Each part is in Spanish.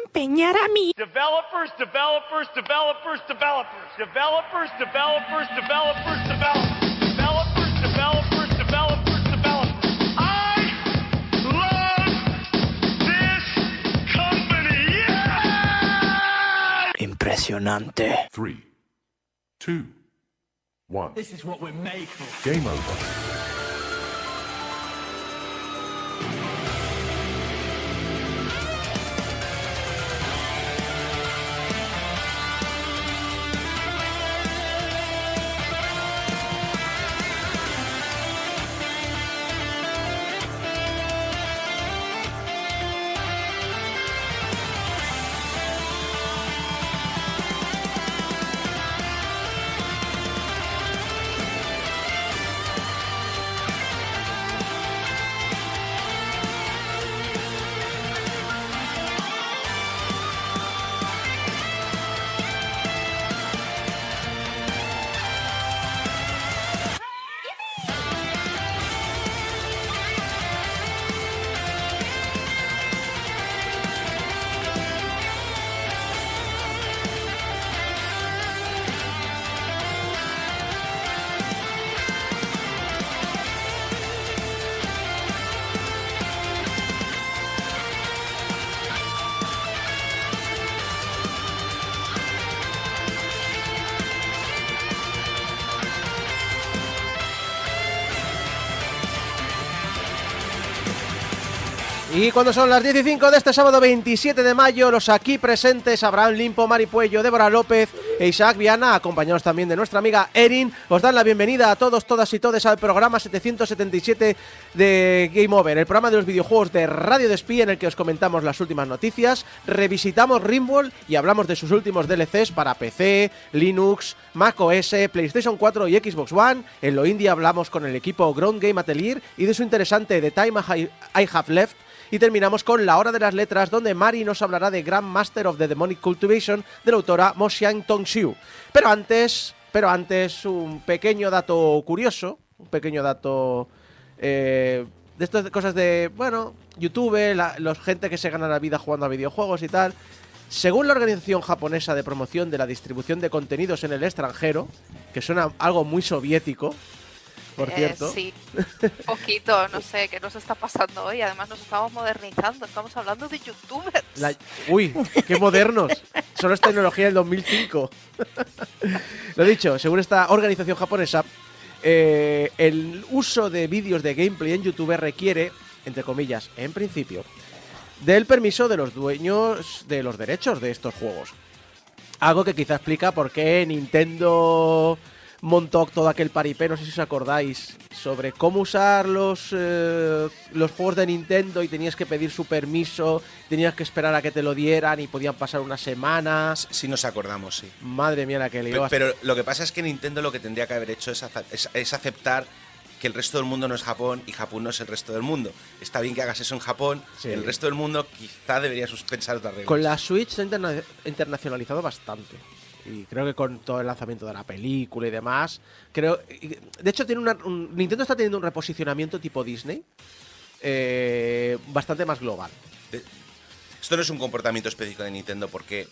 empeñar a mí. Developers, developers, developers, developers. Developers, developers, developers, developers. Developers, developers, developers, developers. I love this company. Yeah! Impresionante. 3, 2, 1. This is what we're made for. Game over. Y cuando son las 15 de este sábado 27 de mayo, los aquí presentes, Abraham Limpo, Mari Puello, Débora López e Isaac Viana, acompañados también de nuestra amiga Erin, os dan la bienvenida a todos, todas y todes al programa 777 de Game Over, el programa de los videojuegos de Radio Despí, en el que os comentamos las últimas noticias, revisitamos Rimworld y hablamos de sus últimos DLCs para PC, Linux, Mac OS, PlayStation 4 y Xbox One. En lo indie hablamos con el equipo Ground Game Atelier y de su interesante The Time I Have Left. Y terminamos con la hora de las letras, donde Mari nos hablará de Grandmaster of the Demonic Cultivation de la autora Mo Xiang Tongxiu. Pero antes, un pequeño dato curioso, un pequeño dato de estas cosas de, bueno, YouTube, los gente que se gana la vida jugando a videojuegos y tal. Según la organización japonesa de promoción de la distribución de contenidos en el extranjero, que suena algo muy soviético, por cierto. Sí, un poquito, no sé, ¿qué nos está pasando hoy? Además nos estamos modernizando, estamos hablando de youtubers. Uy, qué modernos. Solo es tecnología del 2005. Lo dicho, según esta organización japonesa, el uso de vídeos de gameplay en YouTube requiere, entre comillas, en principio, del permiso de los dueños de los derechos de estos juegos. Algo que quizá explica por qué Nintendo montó todo aquel paripé, no sé si os acordáis, sobre cómo usar los juegos de Nintendo y tenías que pedir su permiso, tenías que esperar a que te lo dieran y podían pasar una semana. Sí nos acordamos, sí. Madre mía la que lió. Pero lo que pasa es que Nintendo lo que tendría que haber hecho es aceptar que el resto del mundo no es Japón y Japón no es el resto del mundo. Está bien que hagas eso en Japón, sí. El resto del mundo quizá debería pensar otras reglas. Con la Switch se ha internacionalizado bastante. Y creo que con todo el lanzamiento de la película y demás, de hecho Nintendo está teniendo un reposicionamiento tipo Disney bastante más global. Esto no es un comportamiento específico de Nintendo, porque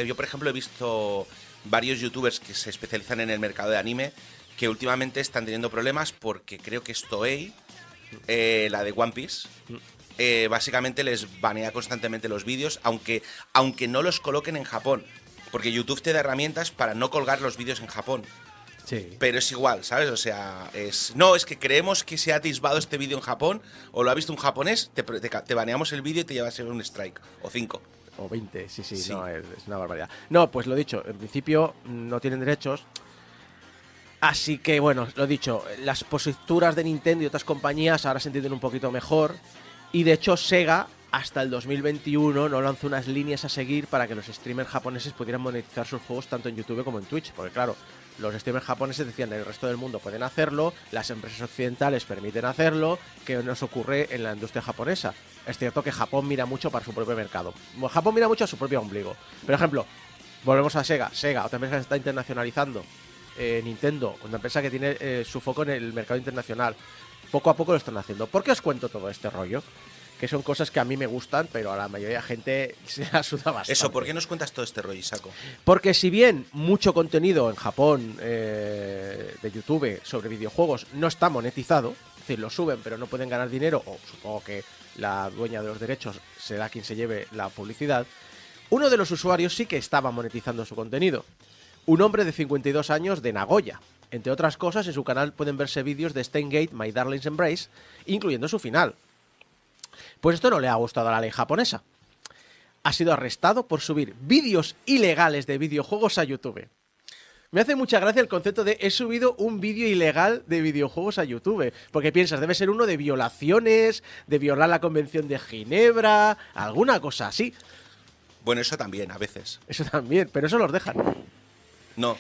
yo por ejemplo he visto varios youtubers que se especializan en el mercado de anime que últimamente están teniendo problemas porque creo que es Toei, la de One Piece, básicamente les banea constantemente los vídeos, aunque no los coloquen en Japón. Porque YouTube te da herramientas para no colgar los vídeos en Japón. Sí. Pero es igual, ¿sabes? O sea, es que creemos que se ha atisbado este vídeo en Japón, o lo ha visto un japonés, te baneamos el vídeo y te llevas un strike, o 5. O 20, sí. No, es una barbaridad. No, pues lo dicho, en principio no tienen derechos. Así que, bueno, lo dicho, las posturas de Nintendo y otras compañías ahora se entienden un poquito mejor. Y de hecho, Sega hasta el 2021 no lanzó unas líneas a seguir para que los streamers japoneses pudieran monetizar sus juegos tanto en YouTube como en Twitch. Porque claro, los streamers japoneses decían que el resto del mundo pueden hacerlo, las empresas occidentales permiten hacerlo, ¿qué nos ocurre en la industria japonesa? Es cierto que Japón mira mucho para su propio mercado. Japón mira mucho a su propio ombligo. Por ejemplo, volvemos a Sega, otra empresa que se está internacionalizando. Nintendo, una empresa que tiene su foco en el mercado internacional. Poco a poco lo están haciendo. ¿Por qué os cuento todo este rollo? que son cosas que a mí me gustan, pero a la mayoría de gente se la suda bastante. Eso, ¿por qué nos cuentas todo este rollo, Isaco? Porque si bien mucho contenido en Japón de YouTube sobre videojuegos no está monetizado, es decir, lo suben pero no pueden ganar dinero, o supongo que la dueña de los derechos será quien se lleve la publicidad, uno de los usuarios sí que estaba monetizando su contenido. Un hombre de 52 años de Nagoya. Entre otras cosas, en su canal pueden verse vídeos de Steingate, My Darling's Embrace, incluyendo su final. Pues esto no le ha gustado a la ley japonesa. Ha sido arrestado por subir vídeos ilegales de videojuegos a YouTube. Me hace mucha gracia el concepto de he subido un vídeo ilegal de videojuegos a YouTube. Porque piensas, debe ser uno de violaciones, de violar la Convención de Ginebra, alguna cosa así. Bueno, eso también, a veces. Eso también, pero eso los dejan. No.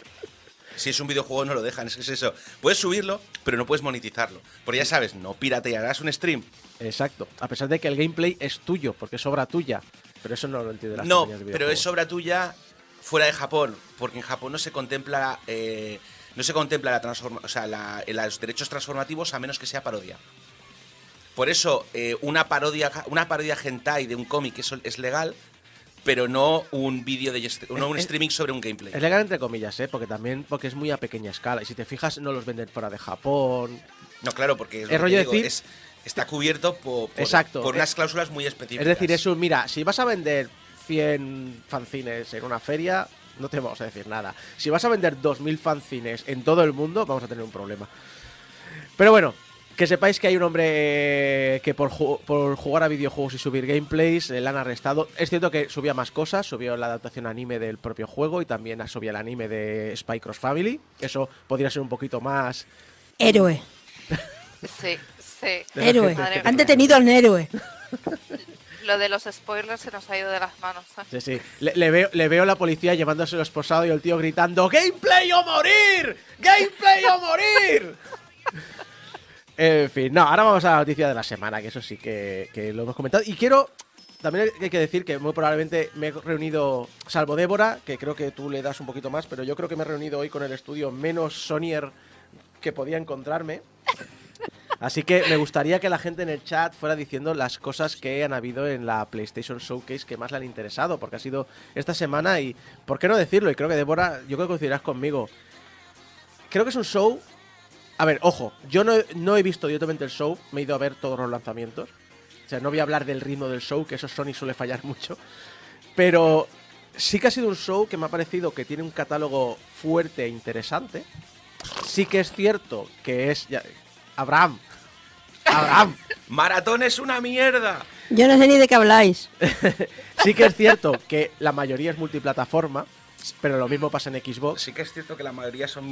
Si es un videojuego no lo dejan, es que es eso. Puedes subirlo, pero no puedes monetizarlo. Porque ya sabes, no piratearás un stream. Exacto. A pesar de que el gameplay es tuyo, porque es obra tuya. Pero eso no lo entiende las No, compañías de pero videojuegos. es obra tuya fuera de Japón. Porque en Japón no se contempla la los derechos transformativos a menos que sea parodia. Por eso, una parodia hentai de un cómic es legal, pero no un vídeo no un streaming sobre un gameplay. Es legal entre comillas, porque es muy a pequeña escala. Y si te fijas, no los venden fuera de Japón. No, claro, porque El rollo decir- está cubierto por Exacto. unas cláusulas muy específicas. Es decir, es un, mira, si vas a vender 100 fanzines en una feria, no te vamos a decir nada. Si vas a vender 2000 fanzines en todo el mundo, vamos a tener un problema. Pero bueno, que sepáis que hay un hombre que por jugar a videojuegos y subir gameplays le han arrestado. Es cierto que subía más cosas, subió la adaptación anime del propio juego y también subía el anime de Spy Cross Family. Eso podría ser un poquito más... Héroe. Sí, sí. de la Héroe. gente que Madre Han mía. detenido al héroe. Lo de los spoilers se nos ha ido de las manos. Sí, sí. Le veo la policía llevándoselo esposado y el tío gritando ¡Gameplay o morir! ¡Gameplay o morir! En fin, no, ahora vamos a la noticia de la semana, que eso sí que lo hemos comentado. Y también hay que decir que muy probablemente me he reunido, salvo Débora, que creo que tú le das un poquito más, pero yo creo que me he reunido hoy con el estudio menos Sonyer que podía encontrarme. Así que me gustaría que la gente en el chat fuera diciendo las cosas que han habido en la PlayStation Showcase que más le han interesado, porque ha sido esta semana y, ¿por qué no decirlo? Y creo que Débora, yo creo que coincidirás conmigo. Creo que es un show... A ver, ojo, yo no he visto directamente el show, me he ido a ver todos los lanzamientos. O sea, no voy a hablar del ritmo del show, que eso Sony suele fallar mucho. Pero sí que ha sido un show que me ha parecido que tiene un catálogo fuerte e interesante. Sí que es cierto que es... Abraham. ¡Maratón es una mierda! Yo no sé ni de qué habláis. Sí que es cierto que la mayoría es multiplataforma, pero lo mismo pasa en Xbox. Sí que es cierto que la mayoría son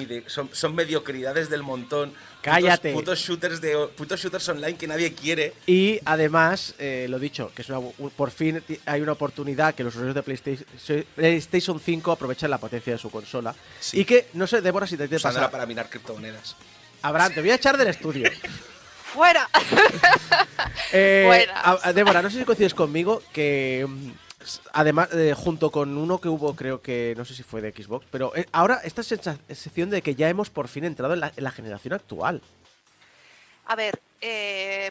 mediocridades del montón. Cállate. Putos shooters online que nadie quiere. Y además, lo dicho, que es por fin hay una oportunidad que los usuarios de PlayStation 5 aprovechen la potencia de su consola. Sí. Y que, no sé, Débora, si te Usándola pasa. para minar criptomonedas. Abraham, te voy a echar del estudio. ¡Fuera! Buenas. Débora, no sé si coincides conmigo que además, junto con uno que hubo, creo que, no sé si fue de Xbox, pero ahora esta sensación de que ya hemos por fin entrado en la generación actual. A ver,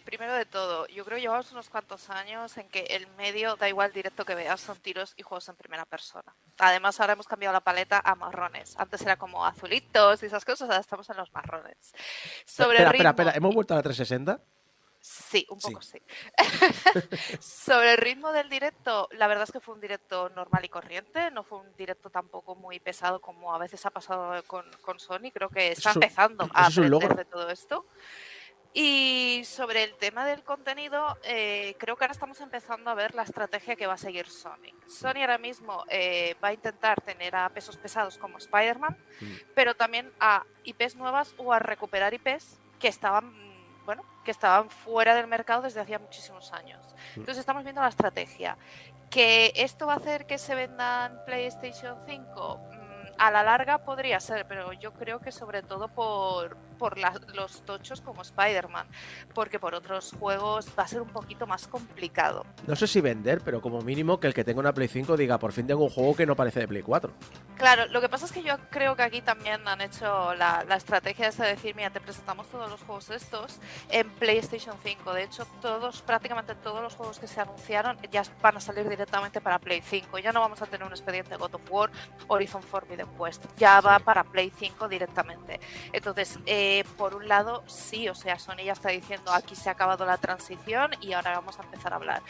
primero de todo, yo creo que llevamos unos cuantos años en que el medio, da igual directo que veas, son tiros y juegos en primera persona. Además, ahora hemos cambiado la paleta a marrones. Antes era como azulitos y esas cosas, ahora estamos en los marrones. Sobre el ritmo, Espera, ¿hemos vuelto a la 360? Sí, un poco sí. Sobre el ritmo del directo, la verdad es que fue un directo normal y corriente, no fue un directo tampoco muy pesado como a veces ha pasado con Sony, creo que está Eso- empezando a eso es un aprender logro. de todo esto. Y sobre el tema del contenido, creo que ahora estamos empezando a ver la estrategia que va a seguir Sony. Sony ahora mismo va a intentar tener a pesos pesados como Spider-Man, pero también a IPs nuevas o a recuperar IPs que estaban fuera del mercado desde hacía muchísimos años. Entonces estamos viendo la estrategia. ¿Que esto va a hacer que se vendan PlayStation 5? A la larga podría ser, pero yo creo que sobre todo por por los tochos como Spider-Man, porque por otros juegos va a ser un poquito más complicado. No sé si vender, pero como mínimo que el que tenga una Play 5 diga, por fin tengo un juego que no parece de Play 4. Claro, lo que pasa es que yo creo que aquí también han hecho la estrategia esa de decir, mira, te presentamos todos los juegos estos en PlayStation 5. De hecho, prácticamente todos los juegos que se anunciaron ya van a salir directamente para Play 5. Ya no vamos a tener un expediente God of War, Horizon Forbidden West. Ya va para Play 5 directamente. Entonces, por un lado, sí, o sea, Sony ya está diciendo, aquí se ha acabado la transición y ahora vamos a empezar a hablar.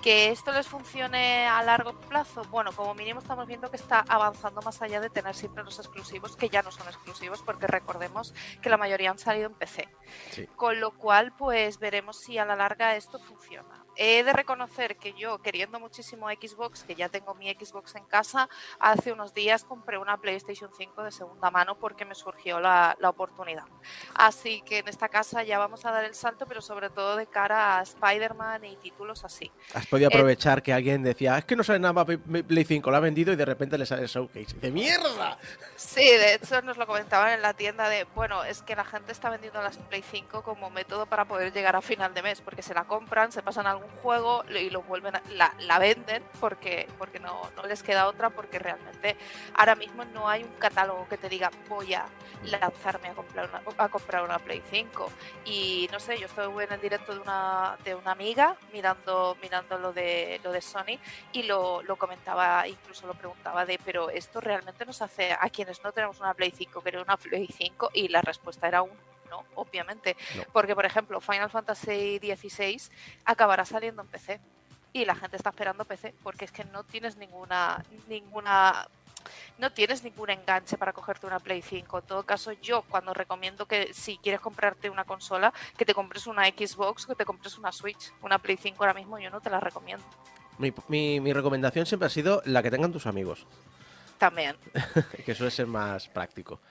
¿Que esto les funcione a largo plazo? Bueno, como mínimo estamos viendo que está avanzando más allá de tener siempre los exclusivos, que ya no son exclusivos, porque recordemos que la mayoría han salido en PC. Sí. Con lo cual, pues veremos si a la larga esto funciona. He de reconocer que yo, queriendo muchísimo Xbox, que ya tengo mi Xbox en casa, hace unos días compré una PlayStation 5 de segunda mano porque me surgió la oportunidad. Así que en esta casa ya vamos a dar el salto, pero sobre todo de cara a Spider-Man y títulos así. Has podido aprovechar que alguien decía, es que no sale nada más Play 5, lo ha vendido y de repente le sale el showcase. ¡De mierda! Sí, de hecho nos lo comentaban en la tienda de, bueno, es que la gente está vendiendo las Play 5 como método para poder llegar a final de mes, porque se la compran, se pasan a algún juego y lo vuelven la venden porque no les queda otra, porque realmente ahora mismo no hay un catálogo que te diga voy a lanzarme a comprar una Play 5. Y no sé, yo estuve en el directo de una amiga mirando lo de Sony y lo comentaba, incluso lo preguntaba pero esto realmente nos hace a quienes no tenemos una Play 5 querer una Play 5, y la respuesta era no, obviamente, No. porque por ejemplo Final Fantasy XVI acabará saliendo en PC y la gente está esperando PC porque es que no tienes no tienes ningún enganche para cogerte una Play 5. En todo caso, yo cuando recomiendo que si quieres comprarte una consola, que te compres una Xbox, que te compres una Switch. Una Play 5 ahora mismo yo no te la recomiendo. Mi recomendación siempre ha sido la que tengan tus amigos, También. que suele ser más práctico.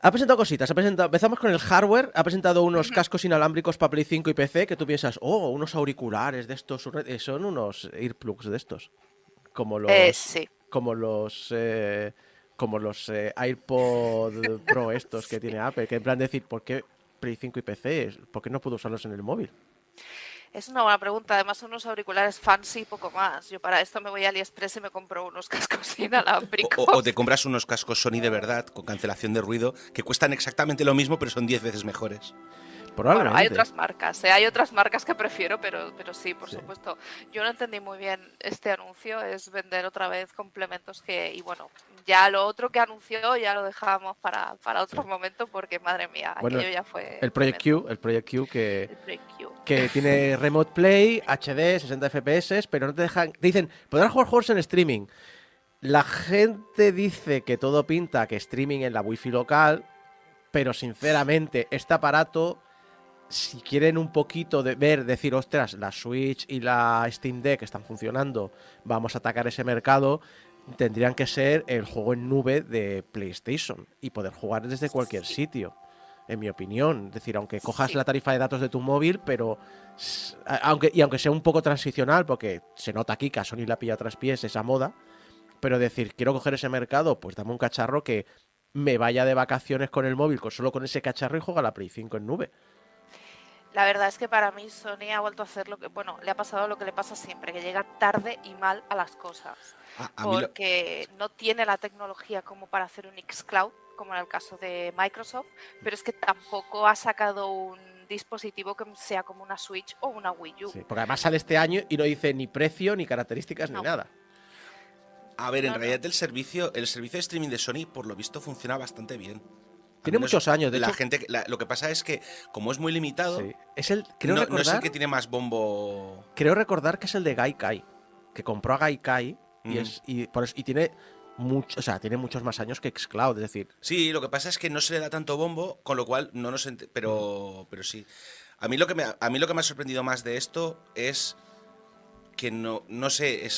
Ha presentado cositas, empezamos con el hardware, ha presentado unos cascos inalámbricos para Play 5 y PC que tú piensas, unos auriculares de estos, son unos earplugs de estos, como los... Sí. Como los iPod Pro estos que tiene Apple, que en plan decir, ¿por qué Play 5 y PC? ¿Por qué no puedo usarlos en el móvil? Es una buena pregunta. Además, son unos auriculares fancy y poco más. Yo para esto me voy a AliExpress y me compro unos cascos inalámbricos. O te compras unos cascos Sony de verdad, con cancelación de ruido, que cuestan exactamente lo mismo, pero son 10 veces mejores. Probablemente. Bueno, hay otras marcas, hay otras marcas que prefiero, pero sí, por supuesto. Yo no entendí muy bien este anuncio, es vender otra vez complementos y bueno, ya lo otro que anunció ya lo dejamos para otro momento, porque madre mía, bueno, aquello ya fue el Project Q El Project Q. que tiene Remote Play, HD, 60 FPS, pero no te dejan... Te dicen, podrás jugar juegos en streaming. La gente dice que todo pinta que streaming en la Wi-Fi local, pero sinceramente este aparato, si quieren un poquito de decir, ostras, la Switch y la Steam Deck están funcionando, vamos a atacar ese mercado, tendrían que ser el juego en nube de PlayStation y poder jugar desde cualquier sitio, en mi opinión. Es decir, aunque cojas la tarifa de datos de tu móvil, pero aunque sea un poco transicional, porque se nota aquí que a Sony la pilla a traspiés esa moda, pero decir, quiero coger ese mercado, pues dame un cacharro que me vaya de vacaciones con el móvil, solo con ese cacharro, y juega la Play 5 en nube. La verdad es que para mí Sony ha vuelto a hacer le ha pasado lo que le pasa siempre, que llega tarde y mal a las cosas. Porque no tiene la tecnología como para hacer un xCloud, como en el caso de Microsoft, pero es que tampoco ha sacado un dispositivo que sea como una Switch o una Wii U. Sí, porque además sale este año y no dice ni precio, ni características, ni nada. A ver, en realidad el servicio de streaming de Sony, por lo visto, funciona bastante bien. Tiene muchos años, de hecho. Lo que pasa es que, como es muy limitado, sí. No es el que tiene más bombo. Creo recordar que es el de Gaikai, que compró a Gaikai y tiene tiene muchos más años que xCloud, es decir. Sí, lo que pasa es que no se le da tanto bombo, con lo cual no nos pero sí. A mí lo que me ha sorprendido más de esto es que no sé,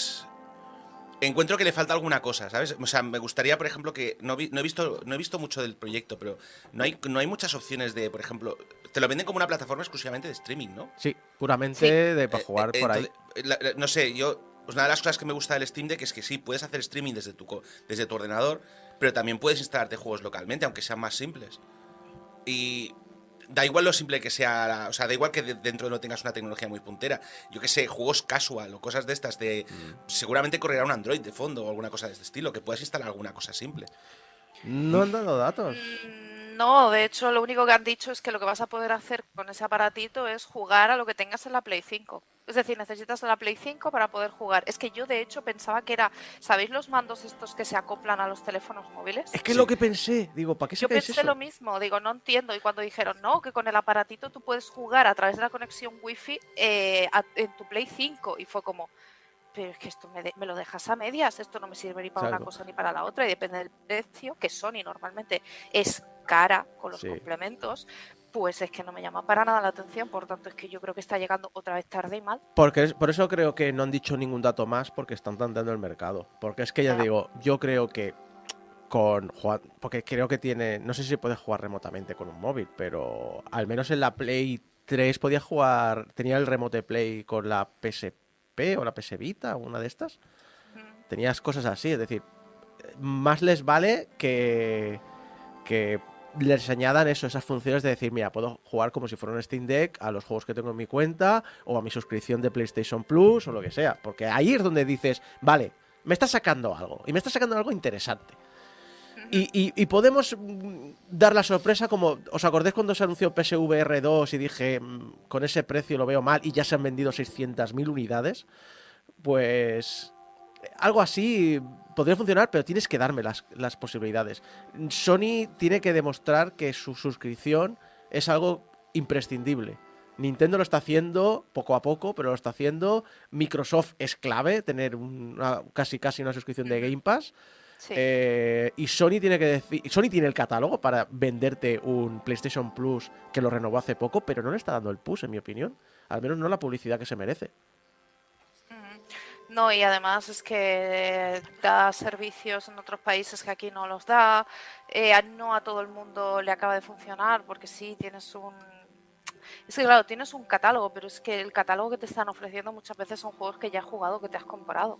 encuentro que le falta alguna cosa, ¿sabes? O sea, me gustaría, por ejemplo, que no he visto mucho del proyecto, pero no hay muchas opciones de, por ejemplo, te lo venden como una plataforma exclusivamente de streaming, ¿no? Sí, puramente para jugar por ahí. No sé, pues una de las cosas que me gusta del Steam Deck es que sí, puedes hacer streaming desde tu ordenador, pero también puedes instalarte juegos localmente, aunque sean más simples. Y da igual lo simple que sea, o sea, da igual que dentro no tengas una tecnología muy puntera. Yo que sé, juegos casual o cosas de estas seguramente correrá un Android de fondo o alguna cosa de este estilo, que puedas instalar alguna cosa simple. No han dado datos. No, de hecho, lo único que han dicho es que lo que vas a poder hacer con ese aparatito es jugar a lo que tengas en la Play 5. Es decir, necesitas la Play 5 para poder jugar. Es que yo, de hecho, pensaba que era... ¿Sabéis los mandos estos que se acoplan a los teléfonos móviles? Es que es lo que pensé. Digo, ¿para qué se Yo cae pensé eso? lo mismo, digo, no entiendo. Y cuando dijeron, no, que con el aparatito tú puedes jugar a través de la conexión Wi-Fi en tu Play 5. Y fue como, pero es que esto me lo dejas a medias, esto no me sirve ni para Claro. una cosa ni para la otra. Y depende del precio, que Sony normalmente es cara con los Sí. complementos, pues es que no me llama para nada la atención. Por tanto, es que yo creo que está llegando otra vez tarde y mal. Por eso creo que no han dicho ningún dato más, porque están tanteando el mercado. Porque es que ya Ya. digo, yo creo que porque creo que tiene, no sé si puedes jugar remotamente con un móvil, pero al menos en la Play 3 podía jugar, tenía el Remote Play con la PSP o la PS Vita, una de estas. Tenías cosas así, es decir, más les vale que les añadan esas funciones de decir, mira, puedo jugar como si fuera un Steam Deck a los juegos que tengo en mi cuenta o a mi suscripción de PlayStation Plus o lo que sea. Porque ahí es donde dices, vale, me está sacando algo y me está sacando algo interesante. Y podemos dar la sorpresa como, ¿os acordáis cuando se anunció PSVR 2 y dije, con ese precio lo veo mal y ya se han vendido 600.000 unidades? Pues algo así podría funcionar, pero tienes que darme las posibilidades. Sony tiene que demostrar que su suscripción es algo imprescindible. Nintendo lo está haciendo poco a poco, pero lo está haciendo. Microsoft es clave, tener casi una suscripción de Game Pass. Sí. Y Sony tiene que decir, Sony tiene el catálogo para venderte un PlayStation Plus que lo renovó hace poco, pero no le está dando el push, en mi opinión. Al menos no la publicidad que se merece. No, y además es que da servicios en otros países que aquí no los da. No a todo el mundo le acaba de funcionar, porque sí, tienes un... Es que claro, tienes un catálogo, pero es que el catálogo que te están ofreciendo muchas veces son juegos que ya has jugado, que te has comprado.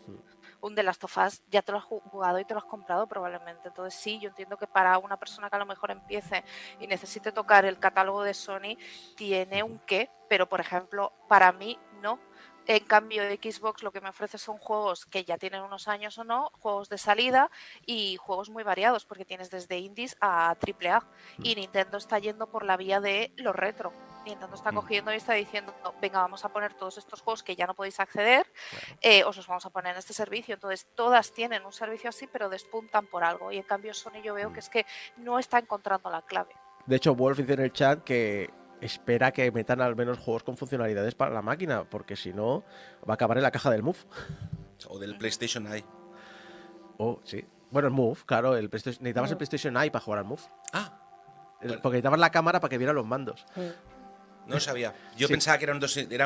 Un The Last of Us ya te lo has jugado y te lo has comprado probablemente. Entonces sí, yo entiendo que para una persona que a lo mejor empiece y necesite tocar el catálogo de Sony, tiene un qué, pero por ejemplo, para mí no. En cambio, Xbox lo que me ofrece son juegos que ya tienen unos años o no, juegos de salida y juegos muy variados, porque tienes desde indies a AAA. Y Nintendo está yendo por la vía de lo retro. Nintendo está cogiendo y está diciendo, venga, vamos a poner todos estos juegos que ya no podéis acceder, os los vamos a poner en este servicio. Entonces, todas tienen un servicio así, pero despuntan por algo. Y en cambio, Sony yo veo que es que no está encontrando la clave. De hecho, Wolf dice en el chat que espera que metan al menos juegos con funcionalidades para la máquina, porque si no, va a acabar en la caja del Move. O del PlayStation Eye. Oh, sí. Bueno, el Move, claro, necesitabas el PlayStation Eye para jugar al Move. Ah, Porque necesitabas la cámara para que viera los mandos. no lo sabía. Yo Sí. pensaba que eran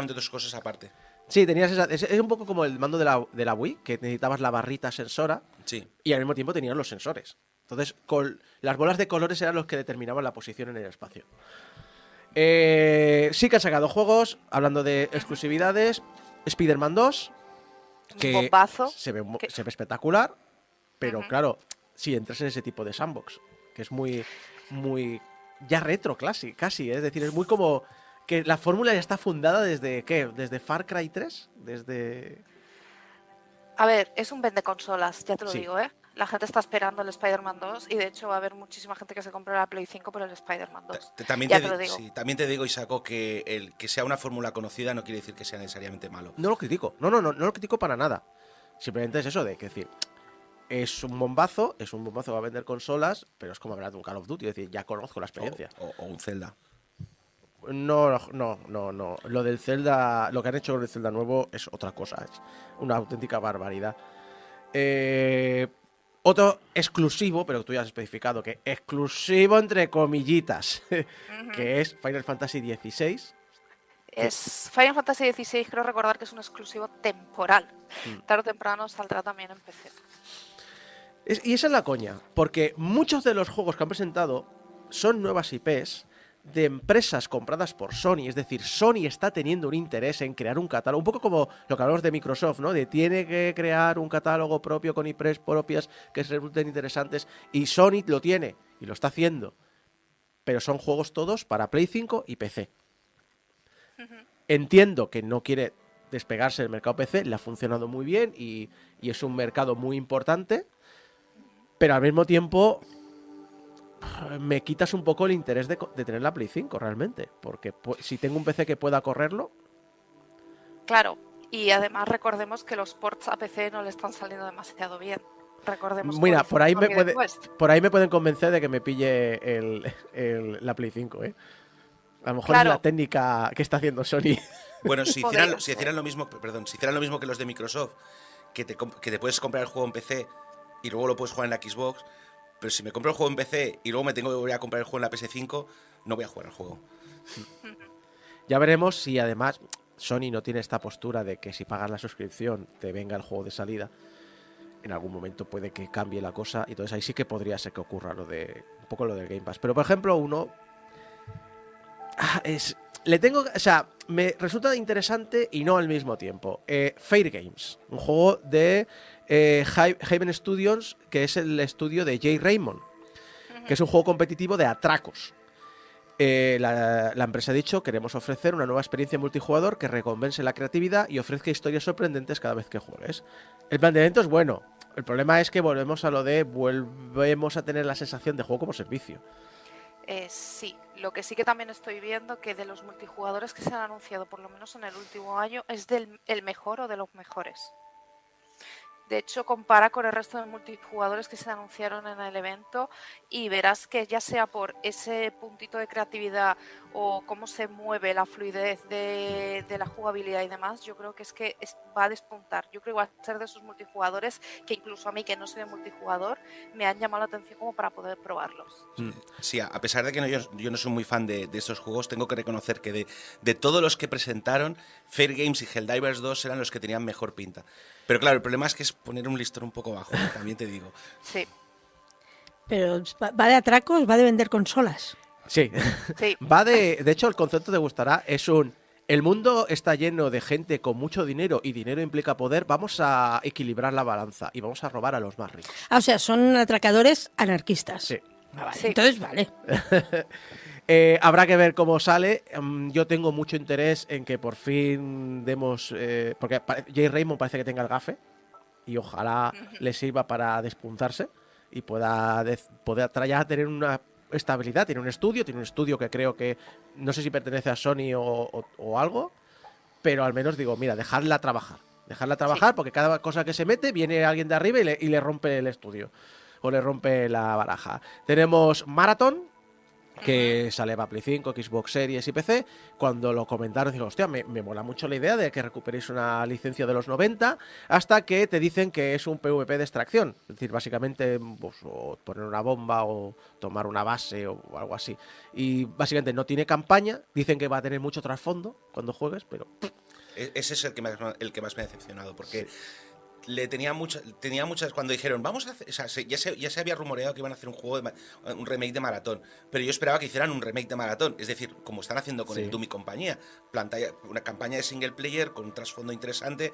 dos cosas aparte. Sí, tenías es un poco como el mando de la Wii, que necesitabas la barrita sensora Sí. y al mismo tiempo tenías los sensores. Entonces, las bolas de colores eran los que determinaban la posición en el espacio. Sí que han sacado juegos, hablando de exclusividades. Spider-Man 2, que Bombazo. se ve espectacular, pero claro, si entras en ese tipo de sandbox, que es muy ya retro casi, es decir, es muy como que la fórmula ya está fundada desde, ¿qué? ¿Desde Far Cry 3? Desde... A ver, es un vende consolas, ya te lo Sí. digo, ¿eh? La gente está esperando el Spider-Man 2 y de hecho va a haber muchísima gente que se compre la Play 5 por el Spider-Man 2. También Ya te, te lo digo. sí, también te digo, Isaco, que el que sea una fórmula conocida no quiere decir que sea necesariamente malo. No lo critico, no lo critico para nada. Simplemente es eso de que decir, es un bombazo que va a vender consolas, pero es como hablar de un Call of Duty, es decir, ya conozco la experiencia. O un Zelda. No. Lo del Zelda, lo que han hecho con el Zelda nuevo es otra cosa, es una auténtica barbaridad. Otro exclusivo, pero tú ya has especificado que exclusivo entre comillitas, que es Final Fantasy XVI. Es Final Fantasy XVI, creo recordar que es un exclusivo temporal. Tarde o temprano saldrá también en PC. Y esa es la coña, porque muchos de los juegos que han presentado son nuevas IPs de empresas compradas por Sony, es decir, Sony está teniendo un interés en crear un catálogo, un poco como lo que hablamos de Microsoft, ¿no? De tiene que crear un catálogo propio con IPs propias que se resulten interesantes, y Sony lo tiene y lo está haciendo. pero son juegos todos para Play 5 y PC. Entiendo que no quiere despegarse del mercado PC, le ha funcionado muy bien y es un mercado muy importante, pero al mismo tiempo me quitas un poco el interés de tener la Play 5 realmente, porque si tengo un PC que pueda correrlo. Claro, y además recordemos que los ports a PC no le están saliendo demasiado bien. Recordemos. Mira, por ahí Forbidden West. me pueden convencer de que me pille la Play 5, ¿eh? A lo mejor Claro. es la técnica que está haciendo Sony. Bueno, si Podría hicieran lo mismo, perdón, si hicieran lo mismo que los de Microsoft, que te puedes comprar el juego en PC y luego lo puedes jugar en la Xbox, pero si me compro el juego en PC y luego me tengo que volver a comprar el juego en la PS5, no voy a jugar al juego. Ya veremos si además Sony no tiene esta postura de que si pagas la suscripción te venga el juego de salida. En algún momento puede que cambie la cosa y entonces ahí sí que podría ser que ocurra un poco lo del Game Pass. Pero por ejemplo, me resulta interesante y no al mismo tiempo. Fair Games, un juego de Haven Studios, que es el estudio de Jay Raymond, que es un juego competitivo de atracos. La empresa ha dicho: queremos ofrecer una nueva experiencia multijugador que recompense la creatividad y ofrezca historias sorprendentes cada vez que juegues. El planteamiento es bueno. El problema es que volvemos a tener la sensación de juego como servicio. Sí, lo que sí que también estoy viendo que de los multijugadores que se han anunciado, por lo menos en el último año, es el mejor o de los mejores. De hecho, compara con el resto de multijugadores que se anunciaron en el evento y verás que ya sea por ese puntito de creatividad o cómo se mueve la fluidez de la jugabilidad y demás, yo creo que va a despuntar. Yo creo que va a ser de esos multijugadores que incluso a mí, que no soy de multijugador, me han llamado la atención como para poder probarlos. Sí, a pesar de que yo no soy muy fan de estos juegos, tengo que reconocer que de todos los que presentaron, Fair Games y Helldivers 2 eran los que tenían mejor pinta. Pero claro, el problema es que es poner un listón un poco bajo, también te digo. Sí. Pero va de atracos, va de vender consolas. Sí. Sí. De hecho, el concepto te gustará. El mundo está lleno de gente con mucho dinero y dinero implica poder. Vamos a equilibrar la balanza y vamos a robar a los más ricos. O sea, son atracadores anarquistas. Sí. Vale, Sí. entonces vale. Habrá que ver cómo sale. Yo tengo mucho interés en que por fin demos... porque Jay Raymond parece que tenga el gafe y ojalá le sirva para despuntarse y pueda ya tener una estabilidad. Tiene un estudio que creo que no sé si pertenece a Sony o algo, pero al menos digo, mira, dejarla trabajar, Sí. porque cada cosa que se mete viene alguien de arriba y le rompe el estudio o le rompe la baraja. Tenemos Marathon, que sale para Play 5, Xbox Series y PC. Cuando lo comentaron, digo, hostia, me mola mucho la idea de que recuperéis una licencia de los 90, hasta que te dicen que es un PvP de extracción. Es decir, básicamente, pues, o poner una bomba o tomar una base o algo así. Y básicamente no tiene campaña. Dicen que va a tener mucho trasfondo cuando juegues, pero... Ese es el que más me ha decepcionado, porque tenía muchas cuando dijeron vamos a hacer, o sea, ya se había rumoreado que iban a hacer un remake de Maratón, pero yo esperaba que hicieran un remake de Maratón, es decir, como están haciendo con Sí. el Doom y compañía, una campaña de single player con un trasfondo interesante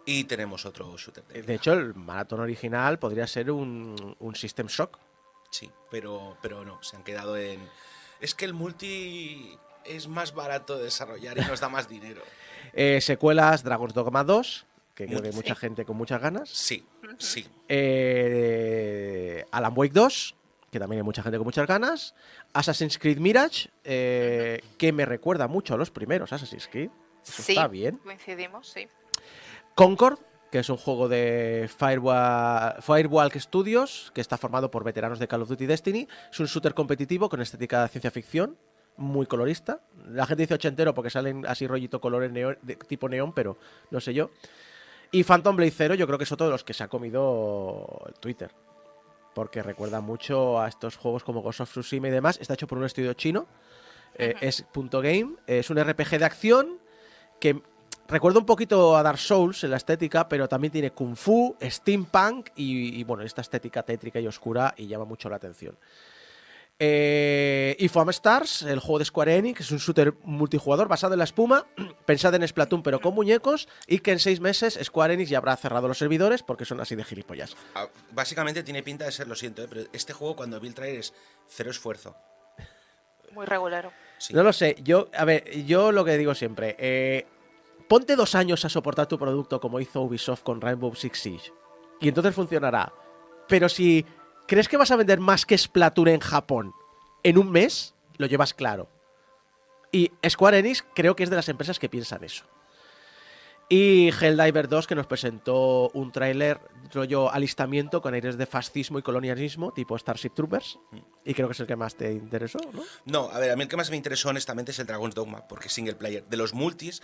y tenemos otro shooter. De hecho, el Marathon original podría ser un System Shock. Sí, pero no, se han quedado en... Es que el multi es más barato de desarrollar y nos da más dinero. Secuelas, Dragon's Dogma 2, que creo que hay Sí. mucha gente con muchas ganas. Sí, sí. Alan Wake 2, que también hay mucha gente con muchas ganas. Assassin's Creed Mirage, que me recuerda mucho a los primeros Assassin's Creed. Eso Sí, está bien. coincidimos, sí. Concord, que es un juego de Firewalk Studios, que está formado por veteranos de Call of Duty y Destiny. Es un shooter competitivo con estética de ciencia ficción, muy colorista. La gente dice ochentero porque salen así rollito colores tipo neón, pero no sé yo. Y Phantom Blade Zero, yo creo que es otro de los que se ha comido el Twitter, porque recuerda mucho a estos juegos como Ghost of Tsushima y demás. Está hecho por un estudio chino, es .game, es un RPG de acción que recuerda un poquito a Dark Souls en la estética, pero también tiene Kung Fu, Steampunk y bueno, esta estética tétrica y oscura, y llama mucho la atención. Y Foam Stars, el juego de Square Enix, que es un shooter multijugador basado en la espuma, pensado en Splatoon pero con muñecos, y que en 6 meses Square Enix ya habrá cerrado los servidores porque son así de gilipollas. Básicamente tiene pinta de ser, lo siento, pero este juego cuando vi el trailer es cero esfuerzo. Muy regulero. Sí. No lo sé, yo lo que digo siempre, ponte 2 años a soportar tu producto como hizo Ubisoft con Rainbow Six Siege y entonces funcionará. Pero si crees que vas a vender más que Splatoon en Japón en un mes, lo llevas claro. Y Square Enix creo que es de las empresas que piensan eso. Y Helldivers 2, que nos presentó un tráiler rollo alistamiento con aires de fascismo y colonialismo, tipo Starship Troopers. Y creo que es el que más te interesó, ¿no? No, a ver, a mí el que más me interesó honestamente es el Dragon's Dogma, porque es single player. De los multis,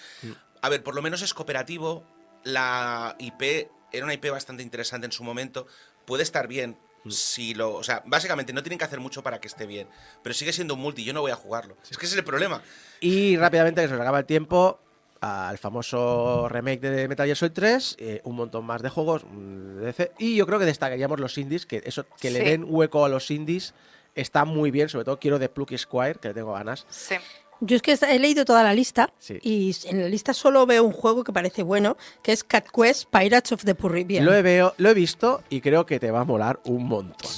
a ver, por lo menos es cooperativo. La IP era una IP bastante interesante en su momento. Puede estar bien. O sea, básicamente no tienen que hacer mucho para que esté bien. Pero sigue siendo un multi, yo no voy a jugarlo. Es que ese es el problema. Y rápidamente, que se nos acaba el tiempo, al famoso remake de Metal Gear Solid 3, un montón más de juegos de DC, y yo creo que destacaríamos los indies, que eso que le Sí. den hueco a los indies está muy bien, sobre todo quiero de Plucky Squire, que le tengo ganas. Sí. Yo es que he leído toda la lista Sí. y en la lista solo veo un juego que parece bueno, que es Cat Quest Pirates of the Caribbean. Lo he visto y creo que te va a molar un montón.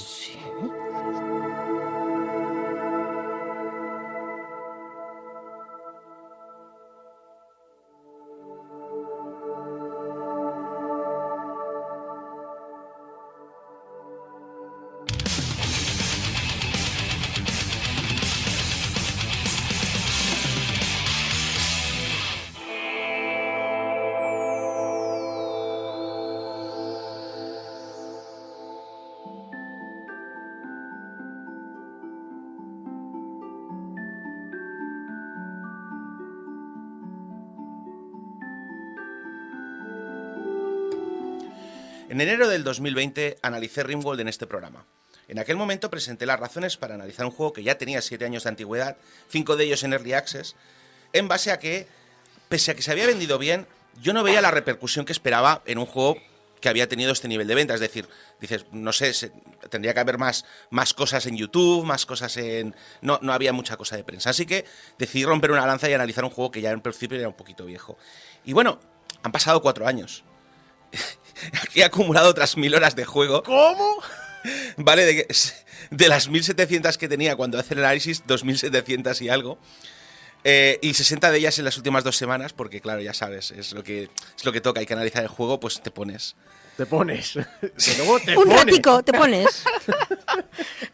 En enero del 2020 analicé Rimworld en este programa. En aquel momento presenté las razones para analizar un juego que ya tenía 7 años de antigüedad, 5 de ellos en Early Access, en base a que, pese a que se había vendido bien, yo no veía la repercusión que esperaba en un juego que había tenido este nivel de venta. Es decir, dices, no sé, tendría que haber más cosas en YouTube, más cosas en... No había mucha cosa de prensa. Así que decidí romper una lanza y analizar un juego que ya en principio era un poquito viejo. Y bueno, han pasado 4 años. Aquí he acumulado otras 1000 horas de juego. ¿Cómo? Vale, de las 1700 que tenía cuando hice el análisis, 2700 y algo. Y 60 de ellas en las últimas 2 semanas, porque claro, ya sabes, es lo que toca, hay que analizar el juego, pues te pones. Te pones. Que luego te Un pones. ratico, te pones.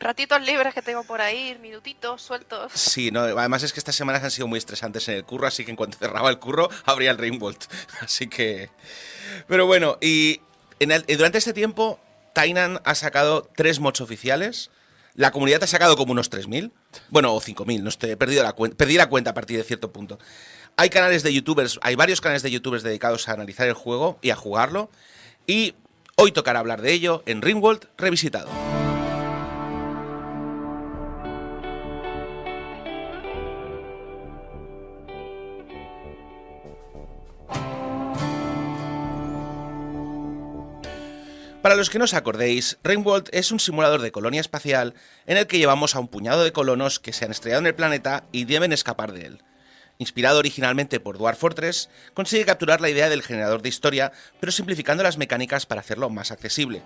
Ratitos libres que tengo por ahí, minutitos sueltos. Sí, no, además es que estas semanas han sido muy estresantes en el curro, así que en cuanto cerraba el curro, abría el Rimworld. Así que... Pero bueno, y durante este tiempo, Tainan ha sacado 3 mods oficiales. La comunidad ha sacado como unos 3000. Bueno, o 5000, no estoy, perdí la cuenta a partir de cierto punto. Hay varios canales de youtubers dedicados a analizar el juego y a jugarlo. Y hoy tocará hablar de ello en Rimworld Revisitado. Para los que no os acordéis, Rimworld es un simulador de colonia espacial en el que llevamos a un puñado de colonos que se han estrellado en el planeta y deben escapar de él. Inspirado originalmente por Dwarf Fortress, consigue capturar la idea del generador de historia, pero simplificando las mecánicas para hacerlo más accesible.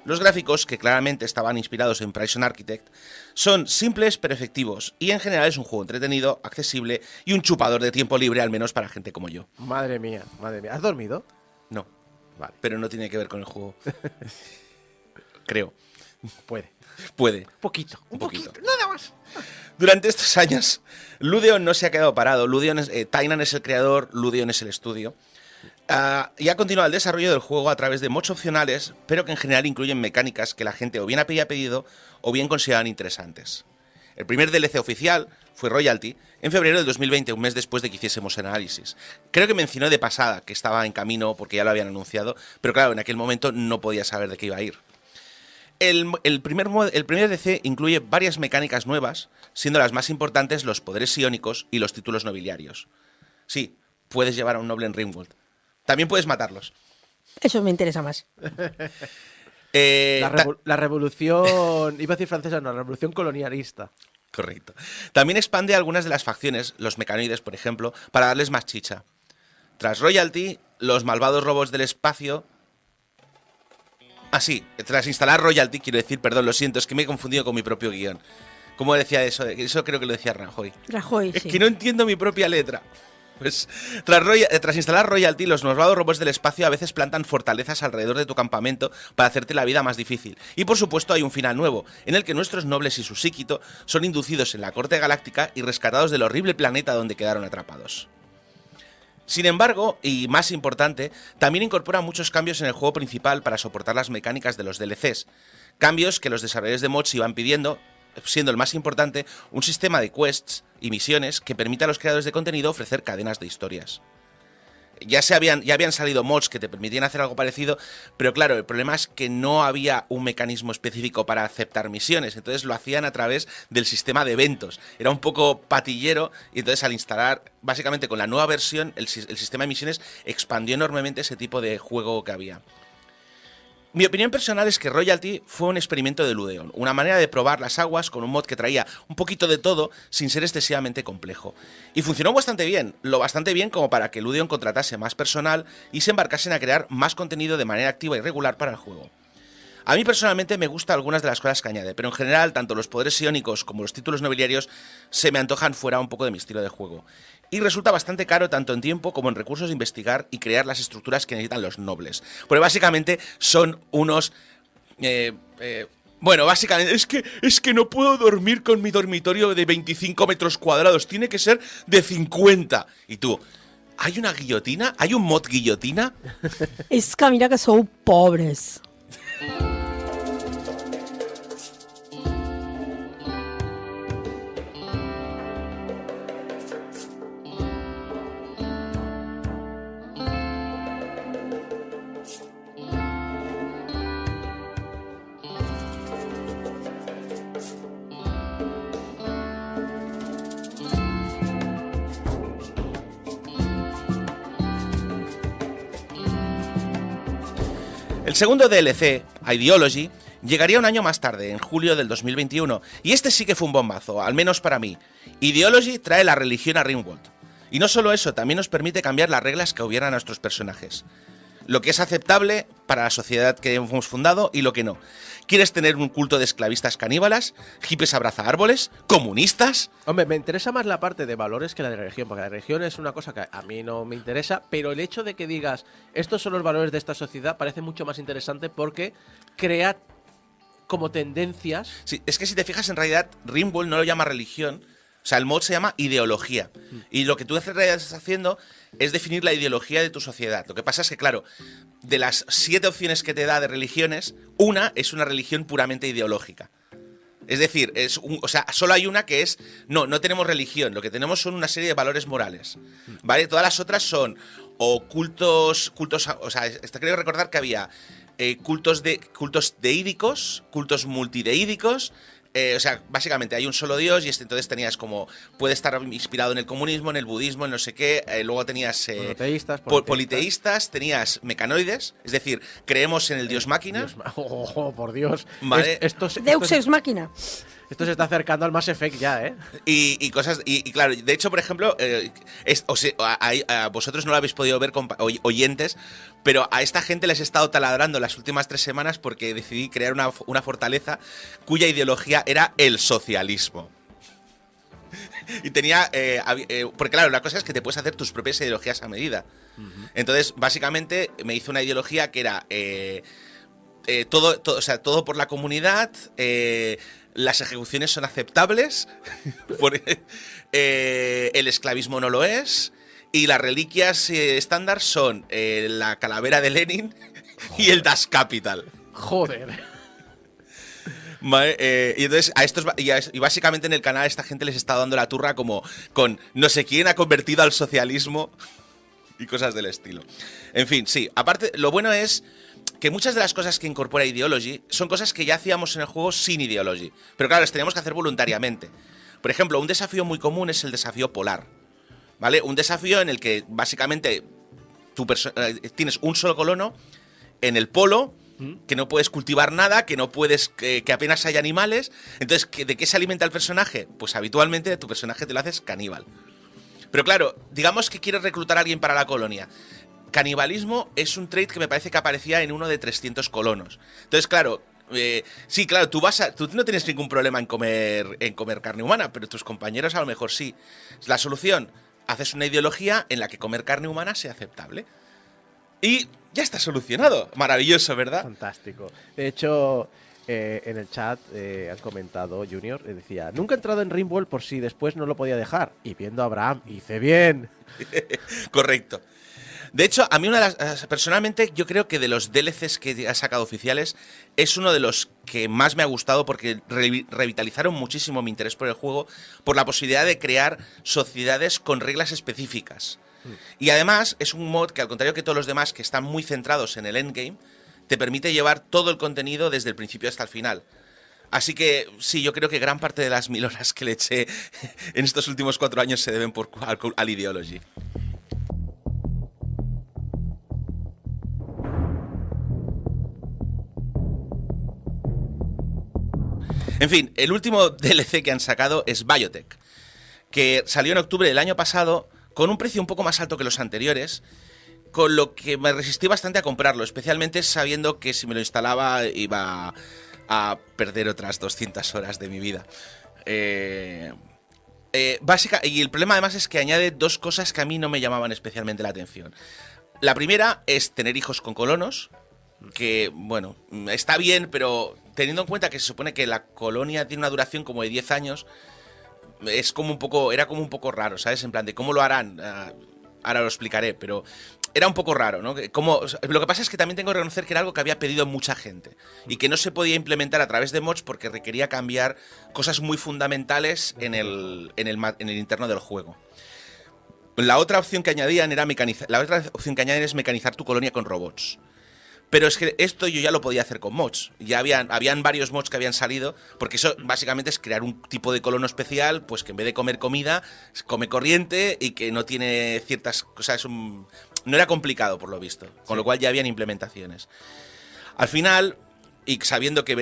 Los gráficos, que claramente estaban inspirados en Prison Architect, son simples pero efectivos, y en general es un juego entretenido, accesible y un chupador de tiempo libre, al menos para gente como yo. Madre mía, madre mía. ¿Has dormido? No, Vale. pero no tiene que ver con el juego. Creo. Puede. Puede. Poquito. Un poquito. Nada más. Durante estos años, Ludeon no se ha quedado parado. Tainan es el creador, Ludeon es el estudio. Y ha continuado el desarrollo del juego a través de mods opcionales, pero que en general incluyen mecánicas que la gente o bien había pedido o bien consideraban interesantes. El primer DLC oficial fue Royalty en febrero del 2020, un mes después de que hiciésemos el análisis. Creo que mencionó de pasada que estaba en camino porque ya lo habían anunciado, pero claro, en aquel momento no podía saber de qué iba a ir. El primer DLC incluye varias mecánicas nuevas, siendo las más importantes los poderes psiónicos y los títulos nobiliarios. Sí, puedes llevar a un noble en Rimworld. También puedes matarlos. Eso me interesa más. La revolución... Iba a decir francesa, no, la revolución colonialista. Correcto. También expande algunas de las facciones, los mecanoides, por ejemplo, para darles más chicha. Tras Royalty, los malvados robots del espacio... tras instalar Royalty, quiero decir, perdón, lo siento, es que me he confundido con mi propio guión. ¿Cómo decía eso? Eso creo que lo decía Rajoy. Rajoy, Es sí. que no entiendo mi propia letra. Pues tras instalar Royalty, los malvados robots del espacio a veces plantan fortalezas alrededor de tu campamento para hacerte la vida más difícil. Y por supuesto hay un final nuevo, en el que nuestros nobles y su síquito son inducidos en la corte galáctica y rescatados del horrible planeta donde quedaron atrapados. Sin embargo, y más importante, también incorpora muchos cambios en el juego principal para soportar las mecánicas de los DLCs. Cambios que los desarrolladores de mods iban pidiendo, siendo el más importante un sistema de quests y misiones que permita a los creadores de contenido ofrecer cadenas de historias. Ya habían salido mods que te permitían hacer algo parecido, pero claro, el problema es que no había un mecanismo específico para aceptar misiones, entonces lo hacían a través del sistema de eventos. Era un poco patillero y entonces al instalar, básicamente con la nueva versión, el sistema de misiones expandió enormemente ese tipo de juego que había. Mi opinión personal es que Royalty fue un experimento de Ludeon, una manera de probar las aguas con un mod que traía un poquito de todo sin ser excesivamente complejo. Y funcionó bastante bien, lo bastante bien como para que Ludeon contratase más personal y se embarcasen a crear más contenido de manera activa y regular para el juego. A mí personalmente me gustan algunas de las cosas que añade, pero en general tanto los poderes psiónicos como los títulos nobiliarios se me antojan fuera un poco de mi estilo de juego. Y resulta bastante caro tanto en tiempo como en recursos de investigar y crear las estructuras que necesitan los nobles. Porque básicamente son unos... bueno, básicamente es que no puedo dormir con mi dormitorio de 25 metros cuadrados, tiene que ser de 50. Y tú, ¿hay una guillotina? ¿Hay un mod guillotina? És que mira que sou pobres. El segundo DLC, Ideology, llegaría un año más tarde, en julio del 2021, y este sí que fue un bombazo, al menos para mí. Ideology trae la religión a Rimworld. Y no solo eso, también nos permite cambiar las reglas que gobiernan a nuestros personajes. Lo que es aceptable para la sociedad que hemos fundado y lo que no. ¿Quieres tener un culto de esclavistas caníbalas? ¿Hippies abraza árboles? ¿Comunistas? Hombre, me interesa más la parte de valores que la de religión, porque la religión es una cosa que a mí no me interesa, pero el hecho de que digas, estos son los valores de esta sociedad, parece mucho más interesante porque crea como tendencias. Sí, es que si te fijas, en realidad, Rimworld no lo llama religión, o sea, el mod se llama ideología. Y lo que tú en realidad estás haciendo es definir la ideología de tu sociedad. Lo que pasa es que, claro, de las 7 opciones que te da de religiones, una es una religión puramente ideológica. Es decir, solo hay una que es, no tenemos religión, lo que tenemos son una serie de valores morales, ¿vale? Todas las otras son o cultos, o sea, creo recordar que había cultos deídicos, cultos multideídicos. O sea, básicamente hay un solo dios y entonces tenías como, puede estar inspirado en el comunismo, en el budismo, en no sé qué, luego tenías politeístas, tenías mecanoides, es decir, creemos en el dios máquina. Por Dios. Vale. Deus Ex Machina. Esto se está acercando al Mass Effect ya, ¿eh? Y cosas, y claro, de hecho, por ejemplo, vosotros no lo habéis podido ver, oyentes, pero a esta gente les he estado taladrando las últimas 3 semanas porque decidí crear una fortaleza cuya ideología era el socialismo. Y tenía... porque claro, la cosa es que te puedes hacer tus propias ideologías a medida. Entonces, básicamente, me hizo una ideología que era... todo por la comunidad, las ejecuciones son aceptables, el esclavismo no lo es, y las reliquias estándar son la calavera de Lenin y el Das Kapital. Joder. Vale, y entonces y básicamente en el canal esta gente les está dando la turra como con no sé quién ha convertido al socialismo y cosas del estilo. En fin, sí, aparte, lo bueno es que muchas de las cosas que incorpora Ideology son cosas que ya hacíamos en el juego sin Ideology, pero claro, las teníamos que hacer voluntariamente. Por ejemplo, un desafío muy común es el desafío polar, ¿vale? Un desafío en el que básicamente tienes un solo colono en el polo, que no puedes cultivar nada, que no puedes, que apenas hay animales. Entonces, ¿de qué se alimenta el personaje? Pues habitualmente tu personaje te lo haces caníbal. Pero claro, digamos que quieres reclutar a alguien para la colonia. Canibalismo es un trait que me parece que aparecía en uno de 300 colonos. Entonces, claro, Sí, claro, tú no tienes ningún problema en comer carne humana, pero tus compañeros a lo mejor sí. La solución, haces una ideología en la que comer carne humana sea aceptable. Y ya está solucionado. Maravilloso, ¿verdad? Fantástico. De hecho, en el chat han comentado, Junior, decía, nunca he entrado en Rimworld por si después no lo podía dejar. Y viendo a Abraham, hice bien. Correcto. De hecho, a mí personalmente yo creo que de los DLCs que ha sacado oficiales es uno de los que más me ha gustado porque revitalizaron muchísimo mi interés por el juego por la posibilidad de crear sociedades con reglas específicas. Y además es un mod que, al contrario que todos los demás que están muy centrados en el endgame, te permite llevar todo el contenido desde el principio hasta el final. Así que sí, yo creo que gran parte de las 1000 horas que le eché en estos últimos 4 años se deben al Ideology. En fin, el último DLC que han sacado es Biotech, que salió en octubre del año pasado con un precio un poco más alto que los anteriores, con lo que me resistí bastante a comprarlo, especialmente sabiendo que si me lo instalaba iba a perder otras 200 horas de mi vida. Y el problema además es que añade 2 cosas que a mí no me llamaban especialmente la atención. La primera es tener hijos con colonos, que, bueno, está bien, pero teniendo en cuenta que se supone que la colonia tiene una duración como de 10 años, era como un poco raro, ¿sabes? En plan de cómo lo harán, ahora lo explicaré, pero era un poco raro, ¿no? Lo que pasa es que también tengo que reconocer que era algo que había pedido mucha gente y que no se podía implementar a través de mods porque requería cambiar cosas muy fundamentales en el interno del juego. La otra opción que añadían es mecanizar tu colonia con robots. Pero es que esto yo ya lo podía hacer con mods. Ya habían varios mods que habían salido, porque eso básicamente es crear un tipo de colono especial, pues que en vez de comer comida, come corriente y que no tiene ciertas cosas. No era complicado, por lo visto. Con lo cual ya habían implementaciones. Al final, y sabiendo que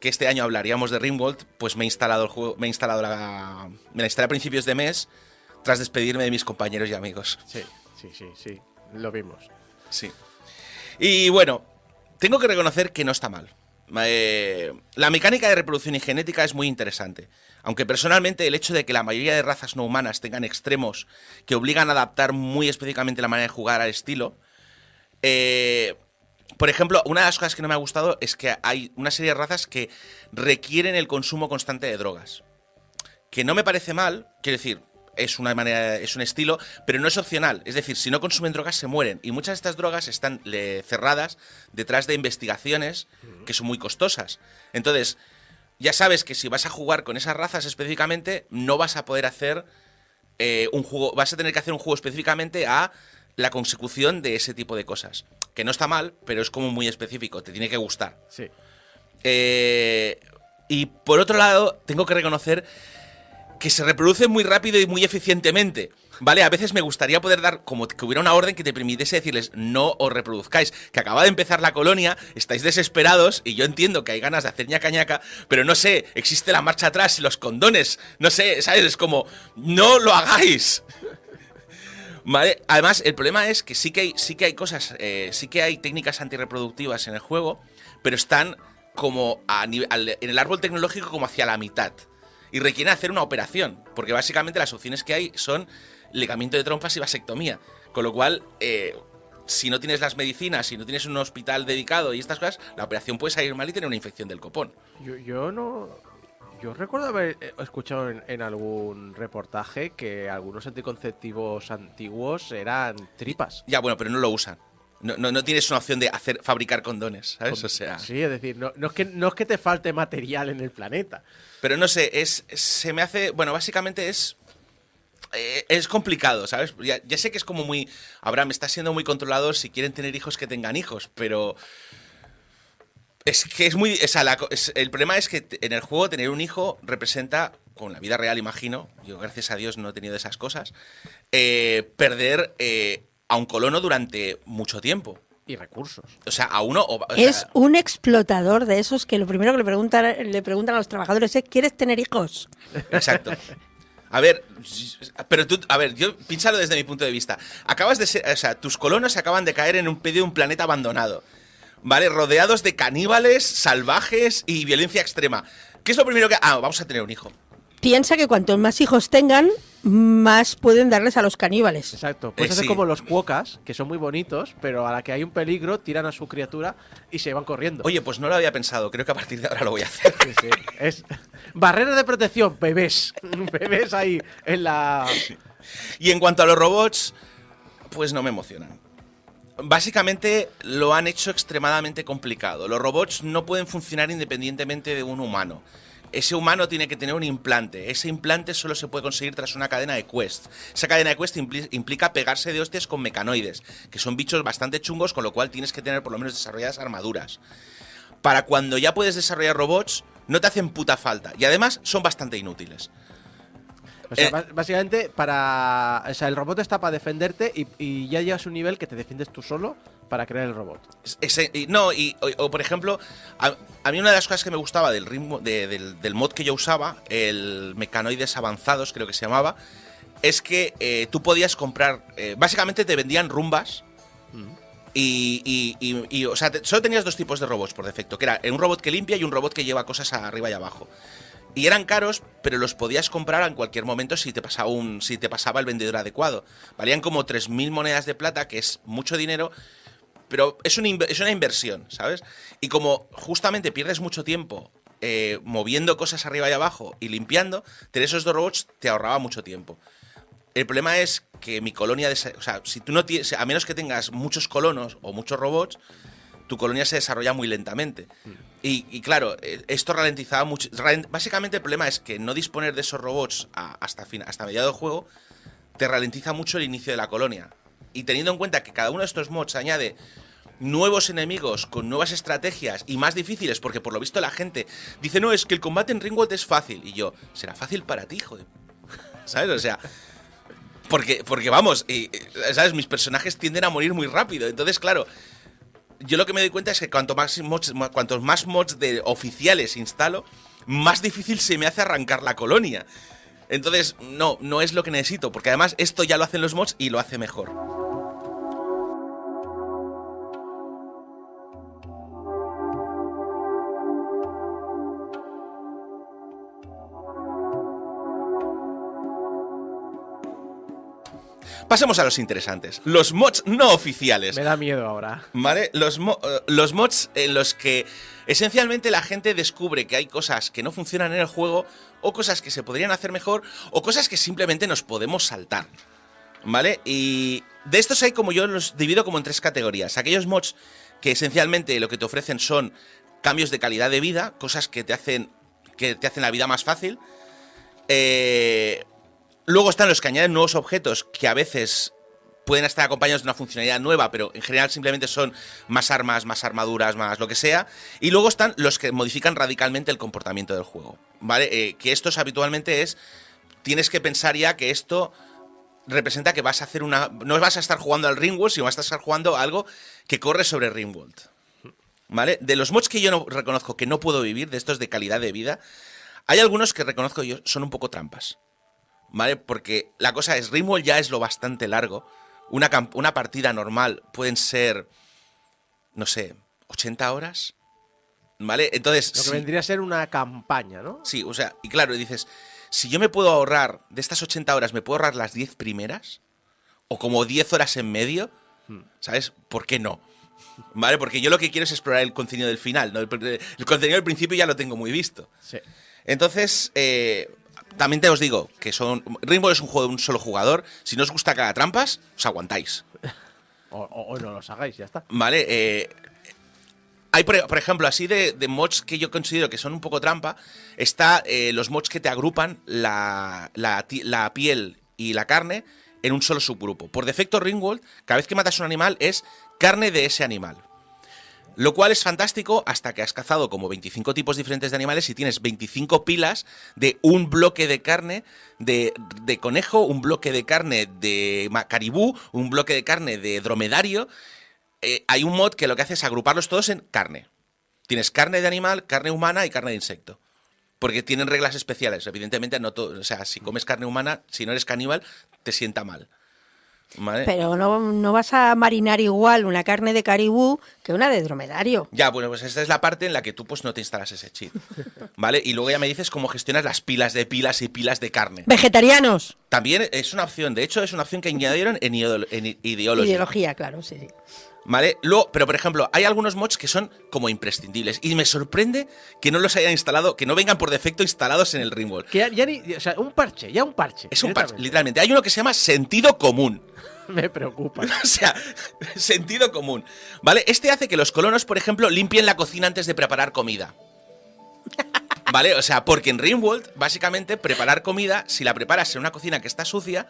este año hablaríamos de Rimworld, pues me he instalado el juego, me la instalé a principios de mes, tras despedirme de mis compañeros y amigos. Sí. Lo vimos. Sí. Y bueno, tengo que reconocer que no está mal. La mecánica de reproducción y genética es muy interesante. Aunque personalmente el hecho de que la mayoría de razas no humanas tengan extremos que obligan a adaptar muy específicamente la manera de jugar al estilo. Por ejemplo, una de las cosas que no me ha gustado es que hay una serie de razas que requieren el consumo constante de drogas. Que no me parece mal, quiero decir, es un estilo, pero no es opcional. Es decir, si no consumen drogas se mueren. Y muchas de estas drogas están cerradas detrás de investigaciones que son muy costosas. Entonces, ya sabes que si vas a jugar con esas razas específicamente, no vas a poder hacer un juego. Vas a tener que hacer un juego específicamente a la consecución de ese tipo de cosas. Que no está mal, pero es como muy específico. Te tiene que gustar. Sí. Y por otro lado, tengo que reconocer que se reproduce muy rápido y muy eficientemente, ¿vale? A veces me gustaría poder dar, como que hubiera una orden que te permitiese decirles, no os reproduzcáis, que acaba de empezar la colonia, estáis desesperados, y yo entiendo que hay ganas de hacer ñaca ñaca, pero no sé, existe la marcha atrás, los condones, no sé, ¿sabes? Es como, no lo hagáis. ¿Vale? Además, el problema es que sí que hay cosas, sí que hay técnicas antirreproductivas en el juego, pero están como en el árbol tecnológico como hacia la mitad. Y requieren hacer una operación, porque básicamente las opciones que hay son ligamiento de trompas y vasectomía. Con lo cual, si no tienes las medicinas, si no tienes un hospital dedicado y estas cosas, la operación puede salir mal y tener una infección del copón. Yo recuerdo haber escuchado en algún reportaje que algunos anticonceptivos antiguos eran tripas. Ya, bueno, pero no lo usan. No tienes una opción de fabricar condones, ¿sabes? O sea, sí, es decir, no es que te falte material en el planeta. Pero no sé, se me hace... Bueno, básicamente es complicado, ¿sabes? Ya sé que es como muy... Abraham, está siendo muy controlador, si quieren tener hijos, que tengan hijos, pero... Es que es muy... el problema es que en el juego tener un hijo representa, con la vida real imagino, yo gracias a Dios no he tenido esas cosas, perder a un colono durante mucho tiempo. Y recursos. O sea, a uno... Es un explotador de esos que lo primero que le preguntan a los trabajadores es, ¿quieres tener hijos? Exacto. A ver, pero tú, yo pínsalo desde mi punto de vista. Acabas de ser, o sea, tus colonos acaban de caer en un planeta abandonado. ¿vale? Rodeados de caníbales, salvajes y violencia extrema. ¿Qué es lo primero que...? Vamos a tener un hijo. Piensa que cuantos más hijos tengan, más pueden darles a los caníbales. Exacto. Pues hacer sí. como los cuocas, que son muy bonitos, pero a la que hay un peligro, tiran a su criatura y se van corriendo. Oye, pues no lo había pensado. Creo que a partir de ahora lo voy a hacer. Sí, sí. Es barrera de protección, bebés. Bebés ahí en la... Y en cuanto a los robots, pues no me emocionan. Básicamente lo han hecho extremadamente complicado. Los robots no pueden funcionar independientemente de un humano. Ese humano tiene que tener un implante. Ese implante solo se puede conseguir tras una cadena de quest. Esa cadena de quest implica pegarse de hostias con mecanoides, que son bichos bastante chungos, con lo cual tienes que tener por lo menos desarrolladas armaduras. Para cuando ya puedes desarrollar robots, no te hacen puta falta. Y además son bastante inútiles. O sea, básicamente o sea, el robot está para defenderte y ya llegas a un nivel que te defiendes tú solo para crear el robot. O por ejemplo, a mí una de las cosas que me gustaba del ritmo del mod que yo usaba, el Mecanoides Avanzados creo que se llamaba, es que tú podías comprar, básicamente te vendían rumbas y o sea, solo tenías dos tipos de robots por defecto, que era un robot que limpia y un robot que lleva cosas arriba y abajo. Y eran caros, pero los podías comprar en cualquier momento si te pasaba el vendedor adecuado. Valían como 3.000 monedas de plata, que es mucho dinero, pero es una inversión, ¿sabes? Y como justamente pierdes mucho tiempo moviendo cosas arriba y abajo y limpiando, tener esos dos robots te ahorraba mucho tiempo. El problema es que mi colonia... O sea, si tú no tienes, a menos que tengas muchos colonos o muchos robots, tu colonia se desarrolla muy lentamente. Y claro, esto ralentizaba mucho. Básicamente el problema es que no disponer de esos robots hasta mediado del juego te ralentiza mucho el inicio de la colonia. Y teniendo en cuenta que cada uno de estos mods añade nuevos enemigos con nuevas estrategias y más difíciles, porque por lo visto la gente dice, no, es que el combate en Ringworld es fácil. Y yo, será fácil para ti, joder. ¿Sabes? O sea... Porque vamos, ¿sabes? Mis personajes tienden a morir muy rápido. Entonces, claro... Yo lo que me doy cuenta es que cuantos más mods de oficiales instalo, más difícil se me hace arrancar la colonia. Entonces, no es lo que necesito, porque además esto ya lo hacen los mods y lo hace mejor. Pasemos a los interesantes. Los mods no oficiales. Me da miedo ahora. ¿Vale? Los mods en los que esencialmente la gente descubre que hay cosas que no funcionan en el juego, o cosas que se podrían hacer mejor, o cosas que simplemente nos podemos saltar. ¿Vale? Y de estos yo los divido como en tres categorías. Aquellos mods que esencialmente lo que te ofrecen son cambios de calidad de vida, cosas que te hacen la vida más fácil. Luego están los que añaden nuevos objetos que a veces pueden estar acompañados de una funcionalidad nueva, pero en general simplemente son más armas, más armaduras, más lo que sea. Y luego están los que modifican radicalmente el comportamiento del juego, ¿vale? Que estos habitualmente tienes que pensar ya que esto representa que vas a hacer no vas a estar jugando al Ringworld, sino vas a estar jugando a algo que corre sobre Ringworld, ¿vale? De los mods que yo no reconozco que no puedo vivir, de estos de calidad de vida, hay algunos que reconozco yo son un poco trampas. ¿Vale? Porque la cosa es, Ringworld ya es lo bastante largo. Una partida normal pueden ser, no sé, 80 horas. ¿Vale? Entonces... Lo que vendría a ser una campaña, ¿no? Sí, o sea, y claro, dices, si yo me puedo ahorrar, de estas 80 horas, me puedo ahorrar las 10 primeras, o como 10 horas en medio, ¿sabes? ¿Por qué no? ¿Vale? Porque yo lo que quiero es explorar el contenido del final, ¿no? El contenido del principio ya lo tengo muy visto. Sí. Entonces... también te os digo que Ringworld es un juego de un solo jugador. Si no os gusta cada trampas, os aguantáis. O no los hagáis, ya está. Vale, hay por ejemplo, así de mods que yo considero que son un poco trampa. Está los mods que te agrupan la piel y la carne en un solo subgrupo. Por defecto, Ringworld, cada vez que matas un animal es carne de ese animal. Lo cual es fantástico hasta que has cazado como 25 tipos diferentes de animales y tienes 25 pilas de un bloque de carne de conejo, un bloque de carne de caribú, un bloque de carne de dromedario. Hay un mod que lo que hace es agruparlos todos en carne. Tienes carne de animal, carne humana y carne de insecto. Porque tienen reglas especiales. Evidentemente, no todo, o sea, si comes carne humana, si no eres caníbal, te sienta mal. ¿Vale? Pero no vas a marinar igual una carne de caribú que una de dromedario. Ya, bueno, pues esta es la parte en la que tú pues no te instalas ese cheat, ¿vale? Y luego ya me dices cómo gestionas las pilas y pilas de carne. Vegetarianos. También es una opción, de hecho es una opción que añadieron en Ideology. Ideología, claro, sí. ¿Vale? Pero, por ejemplo, hay algunos mods que son como imprescindibles. Y me sorprende que no los hayan instalado, que no vengan por defecto instalados en el Rimworld. Que ya ni, o sea, un parche. Es un parche, literalmente. Hay uno que se llama sentido común. Me preocupa. O sea, sentido común. ¿Vale? Este hace que los colonos, por ejemplo, limpien la cocina antes de preparar comida. ¿Vale? O sea, porque en Rimworld, básicamente, preparar comida, si la preparas en una cocina que está sucia,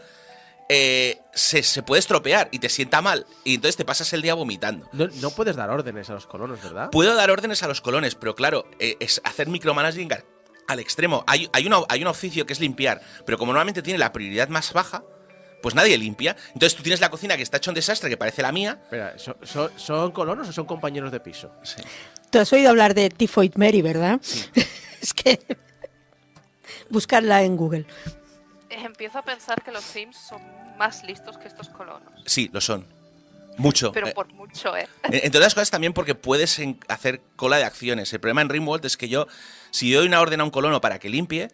se puede estropear y te sienta mal. Y entonces te pasas el día vomitando. No puedes dar órdenes a los colonos, ¿verdad? Puedo dar órdenes a los colones, pero claro, es hacer micromanaging al extremo. Hay un oficio que es limpiar, pero como normalmente tiene la prioridad más baja, pues nadie limpia. Entonces tú tienes la cocina que está hecha un desastre, que parece la mía. Espera, ¿son colonos o son compañeros de piso? Sí. Tú has oído hablar de Typhoid Mary, ¿verdad? Sí. Es que buscarla en Google. Empiezo a pensar que los Sims son más listos que estos colonos. Sí, lo son. Mucho. Pero por mucho, ¿eh? Entre otras cosas también porque puedes hacer cola de acciones. El problema en Rimworld es que si yo doy una orden a un colono para que limpie,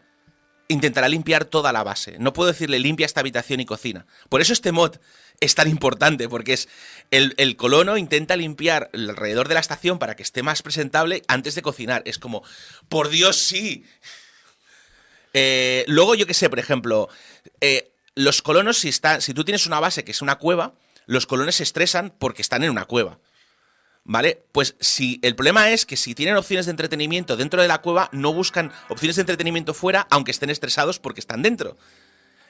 intentará limpiar toda la base. No puedo decirle limpia esta habitación y cocina. Por eso este mod es tan importante, porque es el colono intenta limpiar alrededor de la estación para que esté más presentable antes de cocinar. Es como, por Dios, sí. Luego, yo qué sé, por ejemplo, los colonos, si tú tienes una base que es una cueva, los colonos se estresan porque están en una cueva. ¿Vale? Pues el problema es que si tienen opciones de entretenimiento dentro de la cueva, no buscan opciones de entretenimiento fuera, aunque estén estresados porque están dentro.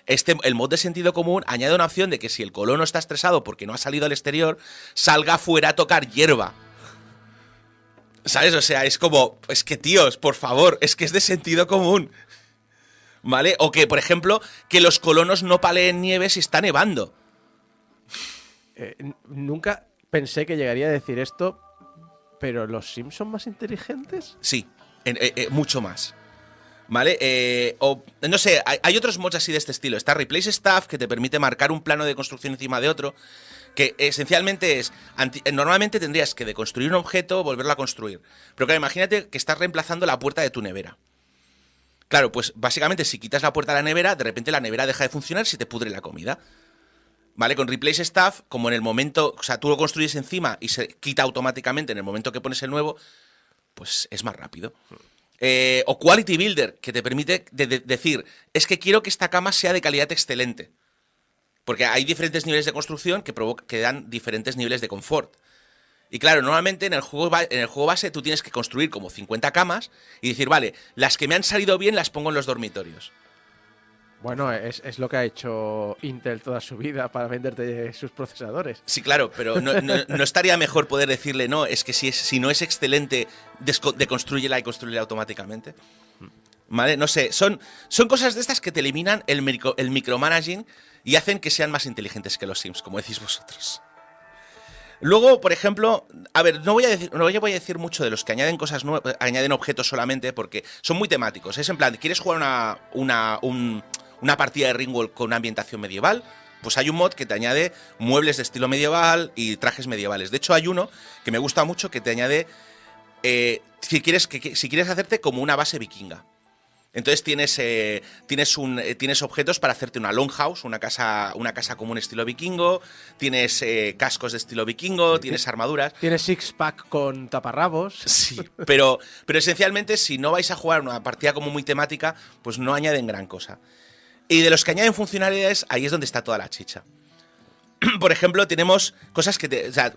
El mod de sentido común añade una opción de que si el colono está estresado porque no ha salido al exterior, salga fuera a tocar hierba. ¿Sabes? O sea, es como, es que tíos, por favor, es que es de sentido común. ¿Vale? O que, por ejemplo, que los colonos no paleen nieve si está nevando. Nunca pensé que llegaría a decir esto, pero ¿los Sims son más inteligentes? Sí, mucho más. ¿Vale? No sé, hay otros mods así de este estilo. Está Replace Stuff, que te permite marcar un plano de construcción encima de otro, que esencialmente es... Normalmente tendrías que deconstruir un objeto, volverlo a construir. Pero claro, imagínate que estás reemplazando la puerta de tu nevera. Claro, pues básicamente si quitas la puerta de la nevera, de repente la nevera deja de funcionar si te pudre la comida. ¿Vale? Con Replace Stuff, como en el momento... O sea, tú lo construyes encima y se quita automáticamente en el momento que pones el nuevo, pues es más rápido. O Quality Builder, que te permite decir, es que quiero que esta cama sea de calidad excelente. Porque hay diferentes niveles de construcción que dan diferentes niveles de confort. Y claro, normalmente en el juego base tú tienes que construir como 50 camas y decir, vale, las que me han salido bien las pongo en los dormitorios. Bueno, es lo que ha hecho Intel toda su vida para venderte sus procesadores. Sí, claro, pero no estaría mejor poder decirle, no, es que si no es excelente, deconstrúyela y construirla automáticamente. ¿Vale? No sé, son cosas de estas que te eliminan el micromanaging y hacen que sean más inteligentes que los Sims, como decís vosotros. Luego, por ejemplo, a ver, no voy a decir mucho de los que añaden cosas nuevas, añaden objetos solamente, porque son muy temáticos. Es en plan, ¿quieres jugar una partida de Ringworld con una ambientación medieval? Pues hay un mod que te añade muebles de estilo medieval y trajes medievales. De hecho, hay uno que me gusta mucho que te añade si quieres hacerte como una base vikinga. Entonces tienes objetos para hacerte una longhouse, una casa común estilo vikingo, tienes cascos de estilo vikingo, tienes armaduras. Tienes six-pack con taparrabos. Sí, pero esencialmente si no vais a jugar una partida como muy temática, pues no añaden gran cosa. Y de los que añaden funcionalidades, ahí es donde está toda la chicha. Por ejemplo, tenemos cosas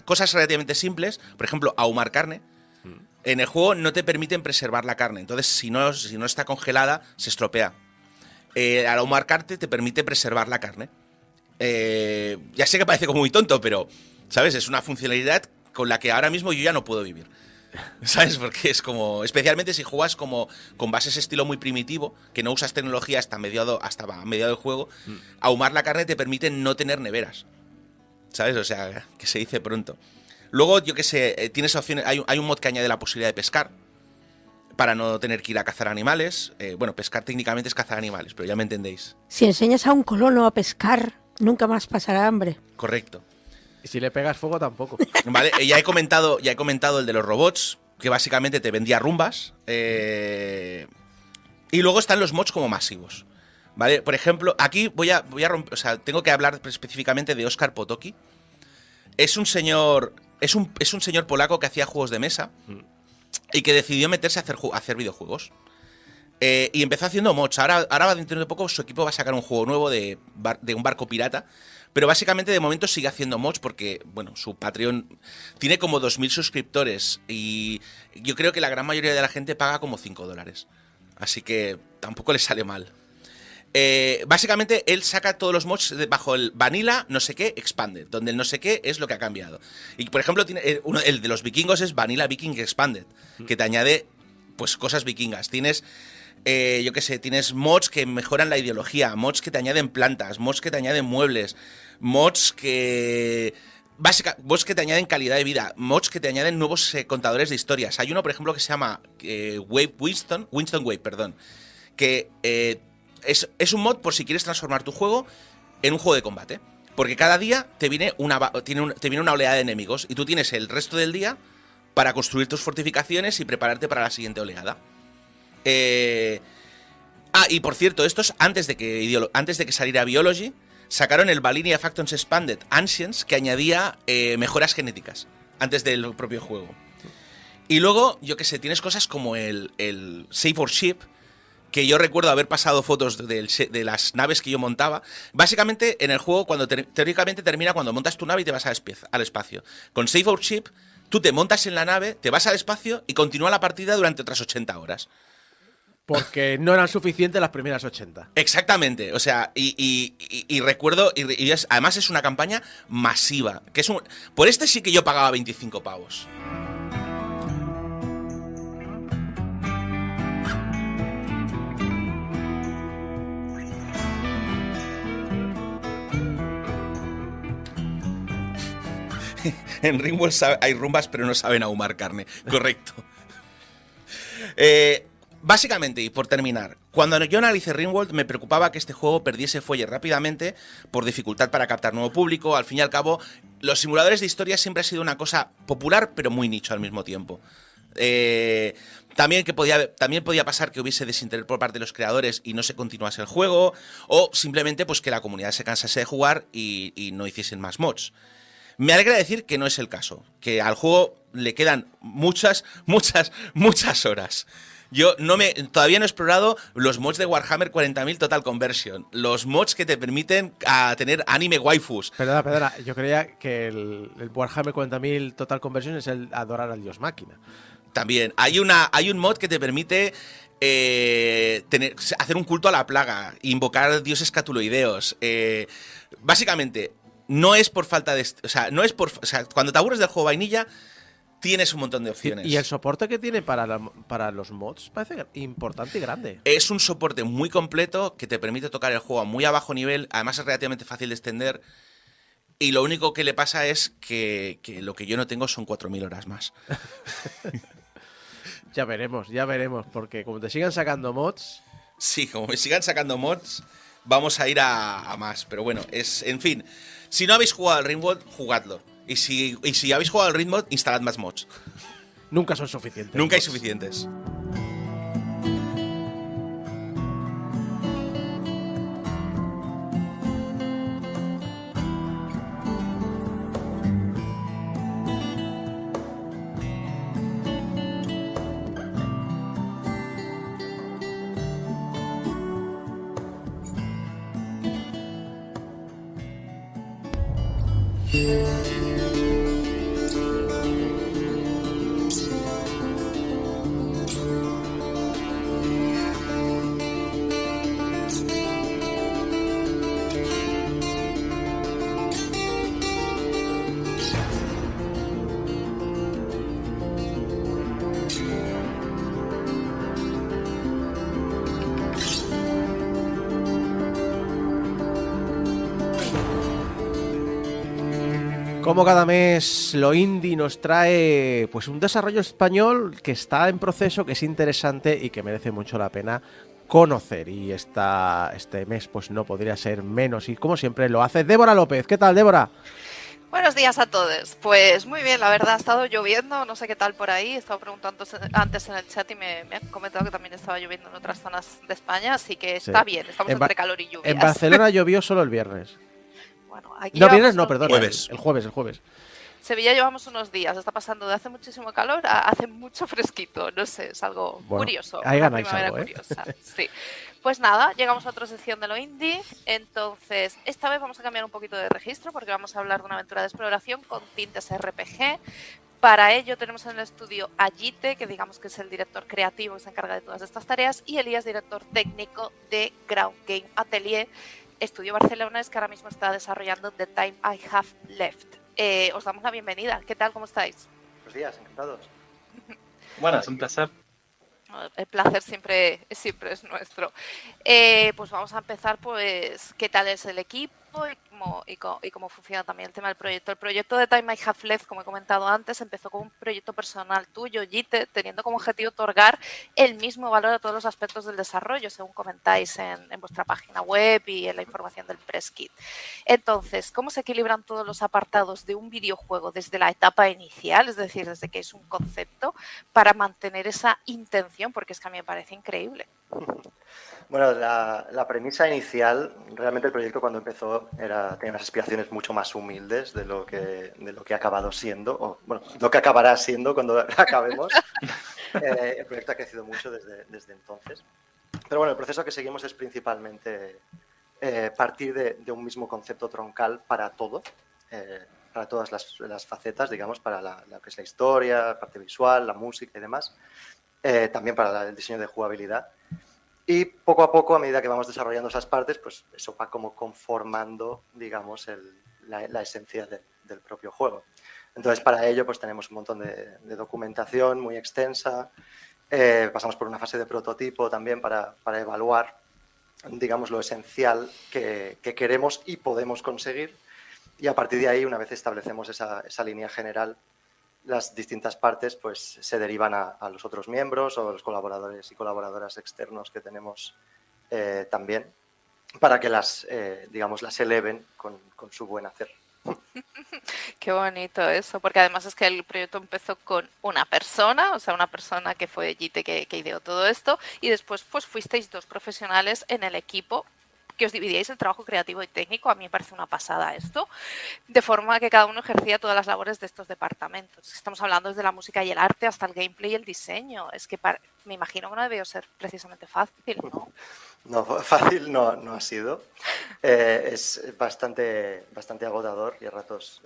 cosas relativamente simples, por ejemplo, ahumar carne. En el juego no te permiten preservar la carne, entonces si no está congelada, se estropea. Al ahumar carne te permite preservar la carne. Ya sé que parece como muy tonto, pero, ¿sabes? Es una funcionalidad con la que ahora mismo yo ya no puedo vivir. ¿Sabes? Porque es como... Especialmente si juegas como con bases estilo muy primitivo, que no usas tecnología hasta mediado del juego, ahumar la carne te permite no tener neveras. ¿Sabes? O sea, que se dice pronto. Luego, yo qué sé, tienes opciones. Hay un mod que añade la posibilidad de pescar para no tener que ir a cazar animales. Bueno, pescar técnicamente es cazar animales, pero ya me entendéis. Si enseñas a un colono a pescar, Nunca más pasará hambre. Correcto. Y si le pegas fuego tampoco. Vale, ya he comentado el de los robots, que básicamente te vendía rumbas. Y luego están los mods como masivos. Vale, por ejemplo, aquí voy a romper, o sea, tengo que hablar específicamente de Oskar Potocki. Es un señor polaco que hacía juegos de mesa y que decidió meterse a hacer videojuegos. Y empezó haciendo mods. Ahora dentro de poco su equipo va a sacar un juego nuevo de un barco pirata. Pero básicamente de momento sigue haciendo mods porque, bueno, su Patreon tiene como 2.000 suscriptores. Y yo creo que la gran mayoría de la gente paga como $5. Así que tampoco le sale mal. Básicamente él saca todos los mods bajo el Vanilla no sé qué Expanded, donde el no sé qué es lo que ha cambiado. Y por ejemplo tiene el de los vikingos es Vanilla Viking Expanded, que te añade pues cosas vikingas. Tienes yo qué sé, tienes mods que mejoran la ideología, mods que te añaden plantas, mods que te añaden muebles, mods que te añaden calidad de vida, mods que te añaden nuevos contadores de historias. Hay uno, por ejemplo, que se llama Winston Wave, perdón, que es un mod por si quieres transformar tu juego en un juego de combate. Porque cada día te viene una oleada de enemigos y tú tienes el resto del día para construir tus fortificaciones y prepararte para la siguiente oleada. Y por cierto, estos antes de que saliera Biology, sacaron el Valyria Factions Expanded Ancients, que añadía mejoras genéticas antes del propio juego. Y luego, yo qué sé, tienes cosas como el Save for Ship, que yo recuerdo haber pasado fotos de las naves que yo montaba. Básicamente, en el juego, cuando teóricamente termina cuando montas tu nave y te vas al espacio. Con Save for Ship, tú te montas en la nave, te vas al espacio y continúa la partida durante otras 80 horas. Porque no eran suficientes las primeras 80. Exactamente, o sea, y recuerdo, además es una campaña masiva, que por este sí que yo pagaba 25 pavos. En Ringworld hay rumbas, pero no saben ahumar carne, correcto. Básicamente, y por terminar, cuando yo analicé Ringworld me preocupaba que este juego perdiese fuelle rápidamente por dificultad para captar nuevo público. Al fin y al cabo, los simuladores de historia siempre ha sido una cosa popular, pero muy nicho al mismo tiempo. También podía pasar que hubiese desinterés por parte de los creadores y no se continuase el juego, o simplemente pues que la comunidad se cansase de jugar y no hiciesen más mods. Me alegra decir que no es el caso, que al juego le quedan muchas horas. Yo todavía no he explorado los mods de Warhammer 40.000 Total Conversion, los mods que te permiten tener anime waifus. Perdona, yo creía que el Warhammer 40.000 Total Conversion es el adorar al dios máquina. También, hay un mod que te permite hacer un culto a la plaga, invocar dioses catuloideos. Básicamente, no es por falta de... O sea, cuando te aburres del juego vainilla, tienes un montón de opciones. Y el soporte que tiene para los mods parece importante y grande. Es un soporte muy completo que te permite tocar el juego a muy bajo nivel. Además es relativamente fácil de extender. Y lo único que le pasa es que lo que yo no tengo son 4.000 horas más. Ya veremos, porque como te sigan sacando mods... Sí, como me sigan sacando mods, vamos a ir a más. Pero bueno, en fin, si no habéis jugado al Ringworld, jugadlo. Y si habéis jugado al Ringworld, instalad más mods. Nunca son suficientes. Nunca hay suficientes. Como cada mes lo indie nos trae pues un desarrollo español que está en proceso, que es interesante y que merece mucho la pena conocer. Y este mes pues no podría ser menos. Y como siempre lo hace Débora López. ¿Qué tal, Débora? Buenos días a todos. Pues muy bien, la verdad, ha estado lloviendo, no sé qué tal por ahí. He estado preguntando antes en el chat y me han comentado que también estaba lloviendo en otras zonas de España, así que está Sí. bien, estamos En Ba- entre calor y lluvias. En Barcelona llovió solo el viernes. Bueno, aquí No, llevamos viernes no, unos perdón. Jueves. El jueves. Sevilla llevamos unos días, está pasando de hace muchísimo calor a hace mucho fresquito, no sé, es algo Bueno, curioso, ahí una ganáis primavera algo, ¿eh? curiosa. Sí. Pues nada, llegamos a otra sección de lo indie, entonces esta vez vamos a cambiar un poquito de registro porque vamos a hablar de una aventura de exploración con tintes RPG. Para ello tenemos en el estudio a Yite, que digamos que es el director creativo que se encarga de todas estas tareas, y Elías, director técnico de Ground Game Atelier, estudio barcelonés que ahora mismo está desarrollando The Time I Have Left. Os damos la bienvenida. ¿Qué tal? ¿Cómo estáis? Buenos días, encantados. Buenas, un placer. El placer siempre es nuestro. Pues vamos a empezar, pues, ¿qué tal es el equipo y cómo funciona también el tema del proyecto? El proyecto de Time I Have Left, como he comentado antes, empezó como un proyecto personal tuyo, Yite, teniendo como objetivo otorgar el mismo valor a todos los aspectos del desarrollo, según comentáis en vuestra página web y en la información del press kit. Entonces, ¿cómo se equilibran todos los apartados de un videojuego desde la etapa inicial, es decir, desde que es un concepto, para mantener esa intención? Porque es que a mí me parece increíble. Bueno, la premisa inicial, realmente el proyecto cuando empezó tenía unas aspiraciones mucho más humildes de lo que ha acabado siendo, o bueno, lo que acabará siendo cuando acabemos. El proyecto ha crecido mucho desde entonces. Pero bueno, el proceso que seguimos es principalmente partir de un mismo concepto troncal para todo, para todas las facetas, digamos, para lo que es la historia, la parte visual, la música y demás. También para el diseño de jugabilidad. Y poco a poco, a medida que vamos desarrollando esas partes, pues eso va como conformando, digamos, la esencia del propio juego. Entonces, para ello, pues tenemos un montón de documentación muy extensa. Pasamos por una fase de prototipo también para evaluar, digamos, lo esencial que queremos y podemos conseguir. Y a partir de ahí, una vez establecemos esa línea general, las distintas partes pues se derivan a los otros miembros o los colaboradores y colaboradoras externos que tenemos también para que las eleven con su buen hacer. Qué bonito eso, porque además es que el proyecto empezó con una persona, o sea, una persona que fue Yite que ideó todo esto, y después pues fuisteis dos profesionales en el equipo que os dividíais el trabajo creativo y técnico. A mí me parece una pasada esto, de forma que cada uno ejercía todas las labores de estos departamentos. Estamos hablando desde la música y el arte hasta el gameplay y el diseño. Es que me imagino que no debió ser precisamente fácil, ¿no? No, fácil no ha sido. Es bastante agotador y a ratos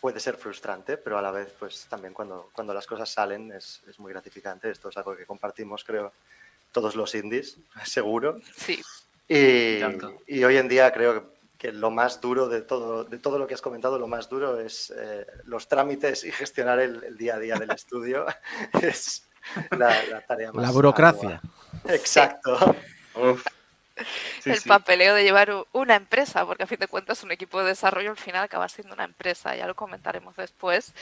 puede ser frustrante, pero a la vez pues también cuando las cosas salen es muy gratificante. Esto es algo que compartimos, creo, todos los indies, seguro. Sí. Y hoy en día creo que lo más duro de todo lo que has comentado, lo más duro es los trámites y gestionar el día a día del estudio. Es la tarea más La burocracia. ardua. Exacto. Uf. Sí, El sí. papeleo de llevar una empresa, porque a fin de cuentas un equipo de desarrollo al final acaba siendo una empresa, ya lo comentaremos después.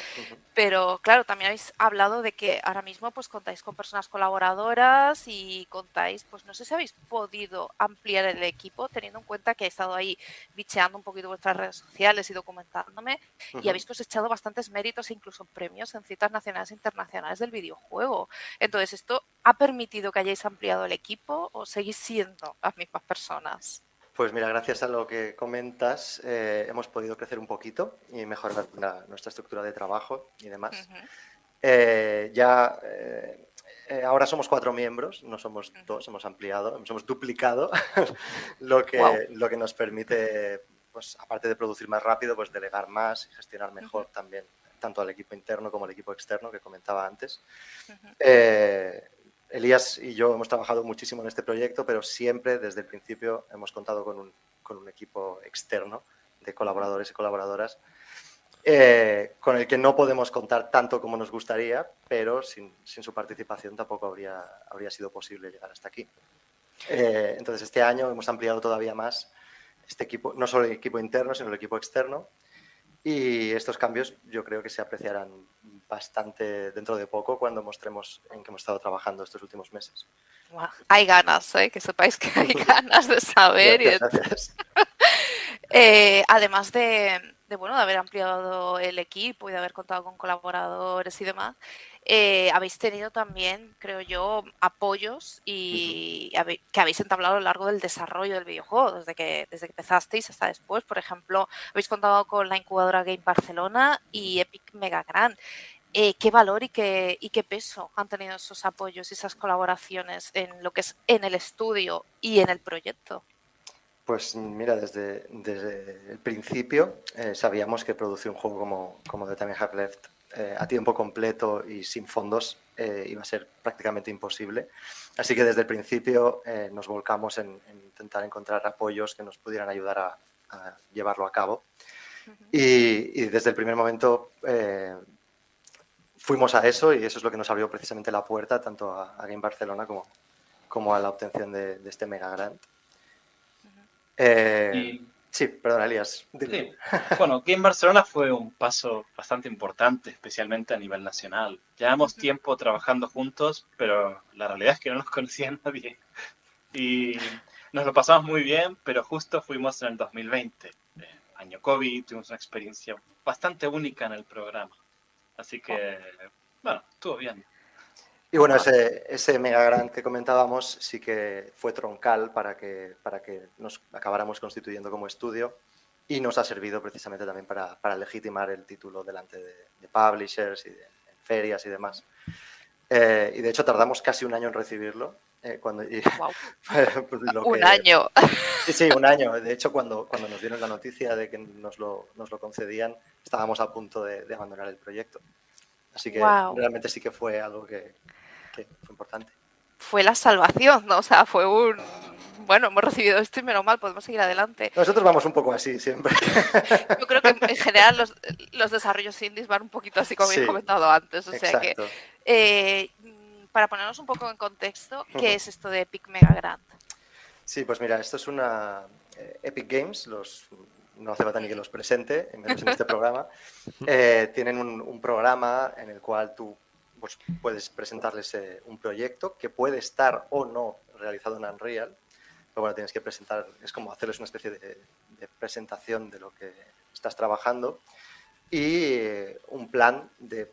Pero claro, también habéis hablado de que ahora mismo pues contáis con personas colaboradoras y contáis, pues no sé si habéis podido ampliar el equipo, teniendo en cuenta que he estado ahí bicheando un poquito vuestras redes sociales y documentándome, y habéis cosechado bastantes méritos e incluso premios en citas nacionales e internacionales del videojuego. Entonces, ¿esto ha permitido que hayáis ampliado el equipo o seguís siendo las mismas personas? Pues mira, gracias a lo que comentas, hemos podido crecer un poquito y mejorar nuestra estructura de trabajo y demás. Ahora somos 4 miembros, no somos 2, hemos ampliado, hemos duplicado, lo que nos permite, pues aparte de producir más rápido, pues delegar más y gestionar mejor también, tanto al equipo interno como al equipo externo que comentaba antes. Elías y yo hemos trabajado muchísimo en este proyecto, pero siempre desde el principio hemos contado con un equipo externo de colaboradores y colaboradoras con el que no podemos contar tanto como nos gustaría, pero sin su participación tampoco habría sido posible llegar hasta aquí. Entonces este año hemos ampliado todavía más este equipo, no solo el equipo interno, sino el equipo externo. Y estos cambios yo creo que se apreciarán bastante dentro de poco cuando mostremos en qué hemos estado trabajando estos últimos meses. Guau, hay ganas, que sepáis que hay ganas de saber. Gracias. Además bueno, de haber ampliado el equipo y de haber contado con colaboradores y demás, habéis tenido también, creo yo, apoyos y que habéis entablado a lo largo del desarrollo del videojuego, desde que empezasteis hasta después. Por ejemplo, habéis contado con la incubadora Game Barcelona y Epic Mega Grand. ¿Qué valor y qué peso han tenido esos apoyos y esas colaboraciones en lo que es en el estudio y en el proyecto? Pues mira, desde el principio sabíamos que producir un juego como The Time I Have Left a tiempo completo y sin fondos iba a ser prácticamente imposible. Así que desde el principio nos volcamos en intentar encontrar apoyos que nos pudieran ayudar a llevarlo a cabo. Y desde el primer momento fuimos a eso, y eso es lo que nos abrió precisamente la puerta tanto a Game Barcelona como a la obtención de este Mega Grant. Sí, perdón, Elías. Sí. Bueno, Game Barcelona fue un paso bastante importante, especialmente a nivel nacional. Llevamos tiempo trabajando juntos, pero la realidad es que no nos conocía nadie. Y nos lo pasamos muy bien, pero justo fuimos en el 2020, año COVID, tuvimos una experiencia bastante única en el programa. Así que, bueno, estuvo bien. Y bueno, ese Mega Grant que comentábamos sí que fue troncal para que nos acabáramos constituyendo como estudio, y nos ha servido precisamente también para legitimar el título delante de publishers y de ferias y demás. Y de hecho tardamos casi un año en recibirlo. Wow. Un año. Sí, un año. De hecho, cuando nos dieron la noticia de que nos lo concedían, estábamos a punto de abandonar el proyecto. Así que realmente sí que fue algo que fue importante. Fue la salvación, ¿no? O sea, fue bueno, hemos recibido esto y menos mal, podemos seguir adelante. Nosotros vamos un poco así siempre. Yo creo que en general los desarrollos indies van un poquito así, como habéis comentado antes. O sea que, para ponernos un poco en contexto, ¿qué es esto de Epic Mega Grant? Sí, pues mira, esto es una Epic Games, no hace falta ni que los presente, menos en este programa. Tienen un programa en el cual tú pues, puedes presentarles un proyecto que puede estar o no realizado en Unreal, pero bueno, tienes que presentar, es como hacerles una especie de presentación de lo que estás trabajando y un plan de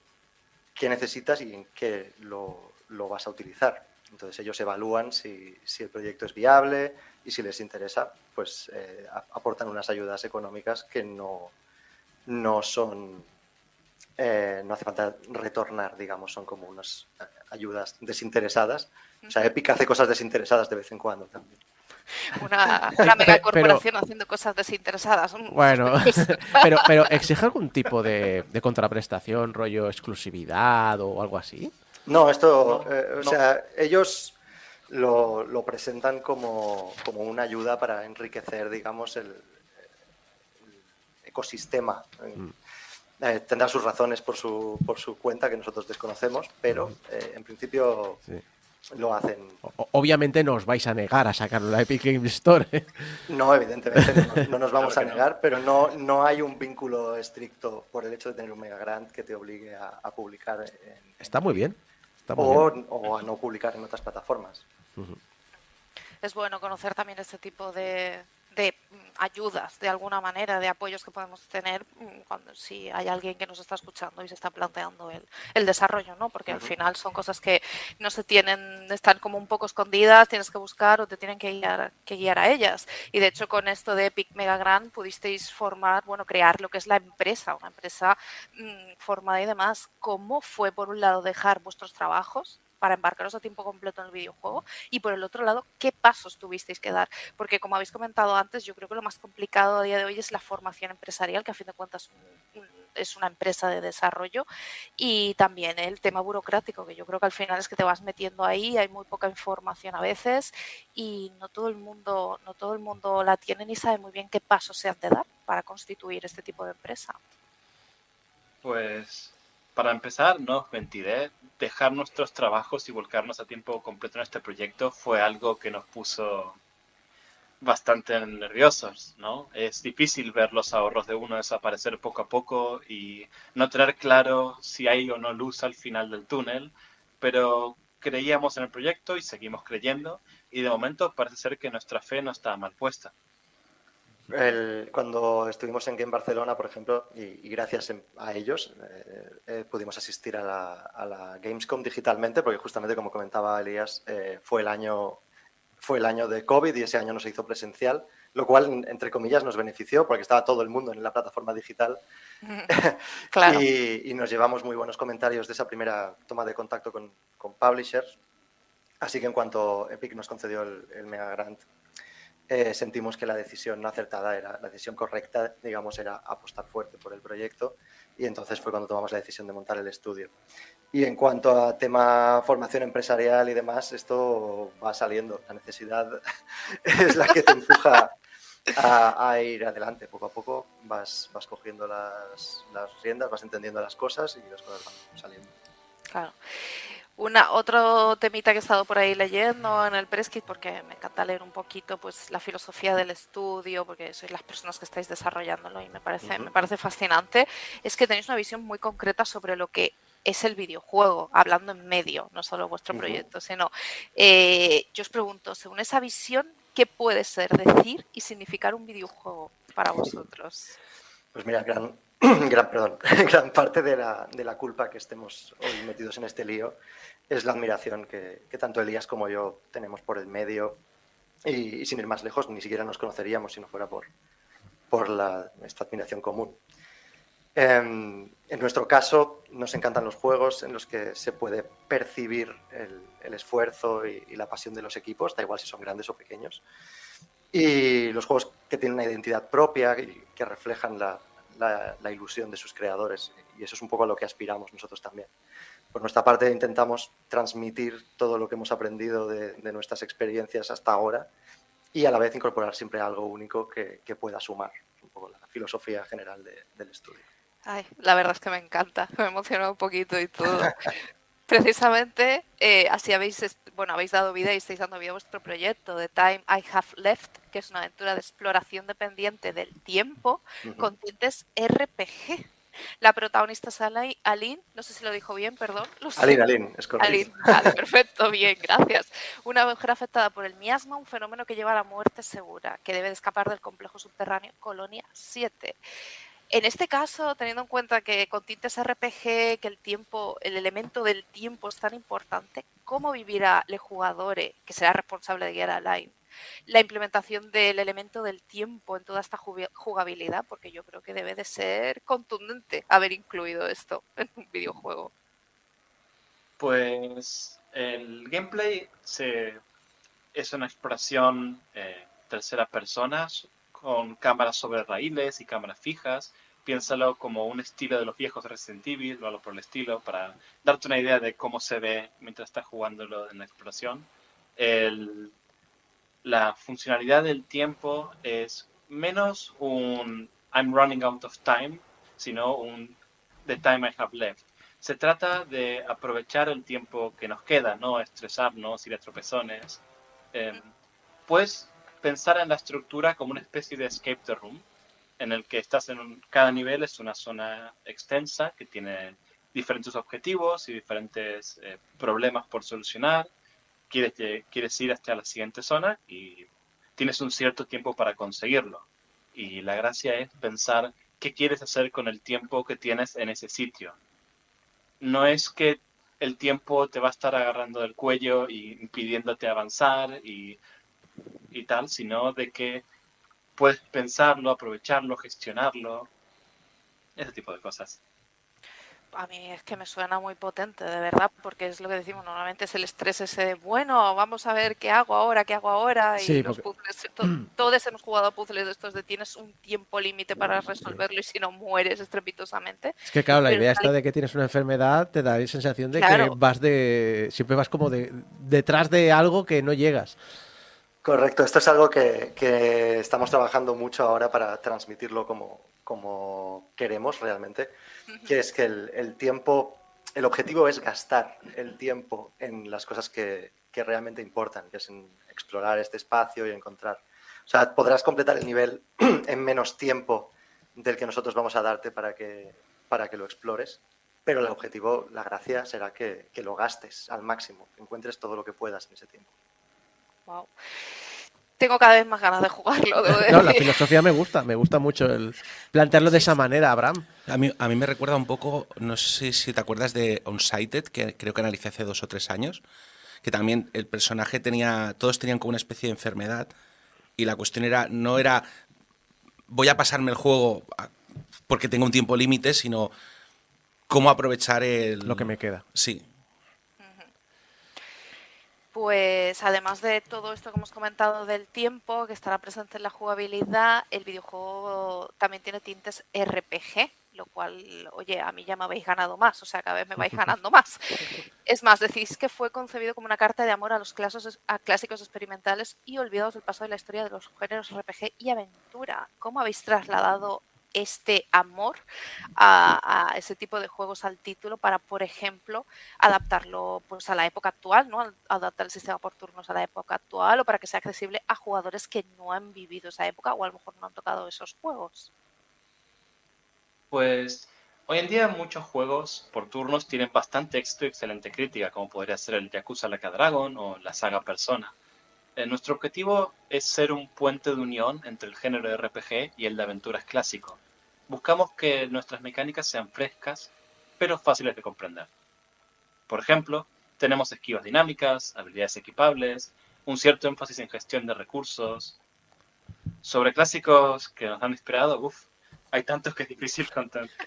qué necesitas y en qué lo vas a utilizar. Entonces ellos evalúan si el proyecto es viable, y si les interesa, pues aportan unas ayudas económicas que no son, no hace falta retornar, digamos, son como unas ayudas desinteresadas. O sea, Epic hace cosas desinteresadas de vez en cuando también. Una mega corporación haciendo cosas desinteresadas. Bueno, pero ¿exige algún tipo de contraprestación, rollo exclusividad o algo así? No, esto, o sea, ellos lo presentan como una ayuda para enriquecer, digamos, el ecosistema. Tendrá sus razones por su cuenta que nosotros desconocemos, pero en principio lo hacen. Obviamente no os vais a negar a sacarlo a la Epic Games Store. No, evidentemente no nos vamos a negar, pero no hay un vínculo estricto por el hecho de tener un Mega Grant que te obligue a publicar. Está muy bien. O a no publicar en otras plataformas. Es bueno conocer también este tipo de ayudas, de alguna manera, de apoyos que podemos tener si hay alguien que nos está escuchando y se está planteando el desarrollo, ¿no? Porque al final son cosas que no se tienen, están como un poco escondidas, tienes que buscar o te tienen que guiar a ellas. Y de hecho con esto de Epic Mega Grant pudisteis crear lo que es la empresa, una empresa formada y demás. ¿Cómo fue, por un lado, dejar vuestros trabajos para embarcaros a tiempo completo en el videojuego? Y por el otro lado, ¿qué pasos tuvisteis que dar? Porque como habéis comentado antes, yo creo que lo más complicado a día de hoy es la formación empresarial, que a fin de cuentas es una empresa de desarrollo, y también el tema burocrático, que yo creo que al final es que te vas metiendo ahí, hay muy poca información a veces y no todo el mundo la tiene ni sabe muy bien qué pasos se han de dar para constituir este tipo de empresa. Pues para empezar, no os mentiré, dejar nuestros trabajos y volcarnos a tiempo completo en este proyecto fue algo que nos puso bastante nerviosos, ¿no? Es difícil ver los ahorros de uno desaparecer poco a poco y no tener claro si hay o no luz al final del túnel, pero creíamos en el proyecto y seguimos creyendo, y de momento parece ser que nuestra fe no está mal puesta. Cuando estuvimos en Game Barcelona, por ejemplo, y gracias a ellos, pudimos asistir a la Gamescom digitalmente, porque justamente, como comentaba Elías, fue el año de COVID y ese año no se hizo presencial, lo cual, entre comillas, nos benefició porque estaba todo el mundo en la plataforma digital. Claro. y nos llevamos muy buenos comentarios de esa primera toma de contacto con publishers. Así que en cuanto Epic nos concedió el Mega Grant, sentimos que la decisión acertada era la decisión correcta, digamos, era apostar fuerte por el proyecto, y entonces fue cuando tomamos la decisión de montar el estudio. Y en cuanto a tema formación empresarial y demás, esto va saliendo. La necesidad es la que te empuja a ir adelante. Poco a poco vas cogiendo las riendas, vas entendiendo las cosas y las cosas van saliendo. Claro. Otro temita que he estado por ahí leyendo en el press kit, porque me encanta leer un poquito pues la filosofía del estudio, porque sois las personas que estáis desarrollándolo y me parece fascinante, es que tenéis una visión muy concreta sobre lo que es el videojuego, hablando en medio, no solo vuestro proyecto, sino yo os pregunto, según esa visión, ¿qué puede ser, decir y significar un videojuego para vosotros? Pues mira, gran parte de la culpa que estemos hoy metidos en este lío es la admiración que tanto Elías como yo tenemos por el medio, y sin ir más lejos, ni siquiera nos conoceríamos si no fuera por esta admiración común. En nuestro caso, nos encantan los juegos en los que se puede percibir el esfuerzo y la pasión de los equipos, da igual si son grandes o pequeños, y los juegos que tienen una identidad propia y que reflejan la ilusión de sus creadores, y eso es un poco a lo que aspiramos nosotros también. Por nuestra parte, intentamos transmitir todo lo que hemos aprendido de nuestras experiencias hasta ahora y a la vez incorporar siempre algo único que pueda sumar. Un poco la filosofía general del estudio. Ay, la verdad es que me encanta, me emociona un poquito y todo. Precisamente, así habéis dado vida y estáis dando vida a vuestro proyecto, The Time I Have Left, que es una aventura de exploración dependiente del tiempo con tintes RPG. La protagonista es Aline, no sé si lo dijo bien, perdón. Aline, es correcto. Aline, vale, perfecto, bien, gracias. Una mujer afectada por el miasma, un fenómeno que lleva a la muerte segura, que debe de escapar del complejo subterráneo Colonia 7. En este caso, teniendo en cuenta que con tintes RPG, que el elemento del tiempo es tan importante, ¿cómo vivirá el jugador, que será responsable de guiar a Aline, la implementación del elemento del tiempo en toda esta jugabilidad? Porque yo creo que debe de ser contundente haber incluido esto en un videojuego. Pues el gameplay es una exploración tercera persona con cámaras sobre raíles y cámaras fijas. Piénsalo como un estilo de los viejos Resident Evil o algo por el estilo, para darte una idea de cómo se ve mientras estás jugándolo en la exploración. La funcionalidad del tiempo es menos un I'm running out of time, sino un The time I have left. Se trata de aprovechar el tiempo que nos queda, no estresarnos, ir a tropezones. Puedes pensar en la estructura como una especie de escape the room, en el que estás cada nivel es una zona extensa que tiene diferentes objetivos y diferentes problemas por solucionar. Quieres ir hasta la siguiente zona y tienes un cierto tiempo para conseguirlo. Y la gracia es pensar qué quieres hacer con el tiempo que tienes en ese sitio. No es que el tiempo te va a estar agarrando del cuello y impidiéndote avanzar y tal, sino de que puedes pensarlo, aprovecharlo, gestionarlo, ese tipo de cosas. A mí es que me suena muy potente, de verdad, porque es lo que decimos, normalmente es el estrés ese de, bueno, vamos a ver qué hago ahora, Sí, y los puzzles, todos hemos jugado a puzzles de estos de tienes un tiempo límite para resolverlo y si no mueres estrepitosamente. Es que claro, la Pero idea esta de que tienes una enfermedad te da la sensación de Claro. que siempre vas como detrás de algo que no llegas. Correcto, esto es algo que estamos trabajando mucho ahora para transmitirlo como queremos realmente, que es que el tiempo, el objetivo es gastar el tiempo en las cosas que realmente importan, que es en explorar este espacio y encontrar O sea, podrás completar el nivel en menos tiempo del que nosotros vamos a darte para que lo explores, pero el objetivo, la gracia será que lo gastes al máximo, que encuentres todo lo que puedas en ese tiempo. Wow. Tengo cada vez más ganas de jugarlo. No, la filosofía me gusta mucho el plantearlo de esa manera, Abraham. A mí me recuerda un poco, no sé si te acuerdas de Unsighted, que creo que analicé hace 2 o 3 años, que también el personaje todos tenían como una especie de enfermedad y la cuestión no era voy a pasarme el juego porque tengo un tiempo límite, sino cómo aprovechar lo que me queda. Sí. Pues además de todo esto que hemos comentado del tiempo, que estará presente en la jugabilidad, el videojuego también tiene tintes RPG, lo cual, oye, a mí ya me habéis ganado más, o sea, cada vez me vais ganando más. Es más, decís que fue concebido como una carta de amor a los clásicos experimentales y olvidados del pasado de la historia de los géneros RPG y aventura. ¿Cómo habéis trasladado este amor a ese tipo de juegos al título para, por ejemplo, adaptarlo pues a la época actual, ¿no? Adaptar el sistema por turnos a la época actual o para que sea accesible a jugadores que no han vivido esa época o a lo mejor no han tocado esos juegos? Pues hoy en día muchos juegos por turnos tienen bastante éxito y excelente crítica, como podría ser el Yakuza Like a Dragon o la saga Persona. Nuestro objetivo es ser un puente de unión entre el género de RPG y el de aventuras clásico. Buscamos que nuestras mecánicas sean frescas, pero fáciles de comprender. Por ejemplo, tenemos esquivas dinámicas, habilidades equipables, un cierto énfasis en gestión de recursos. Sobre clásicos que nos han inspirado, hay tantos que es difícil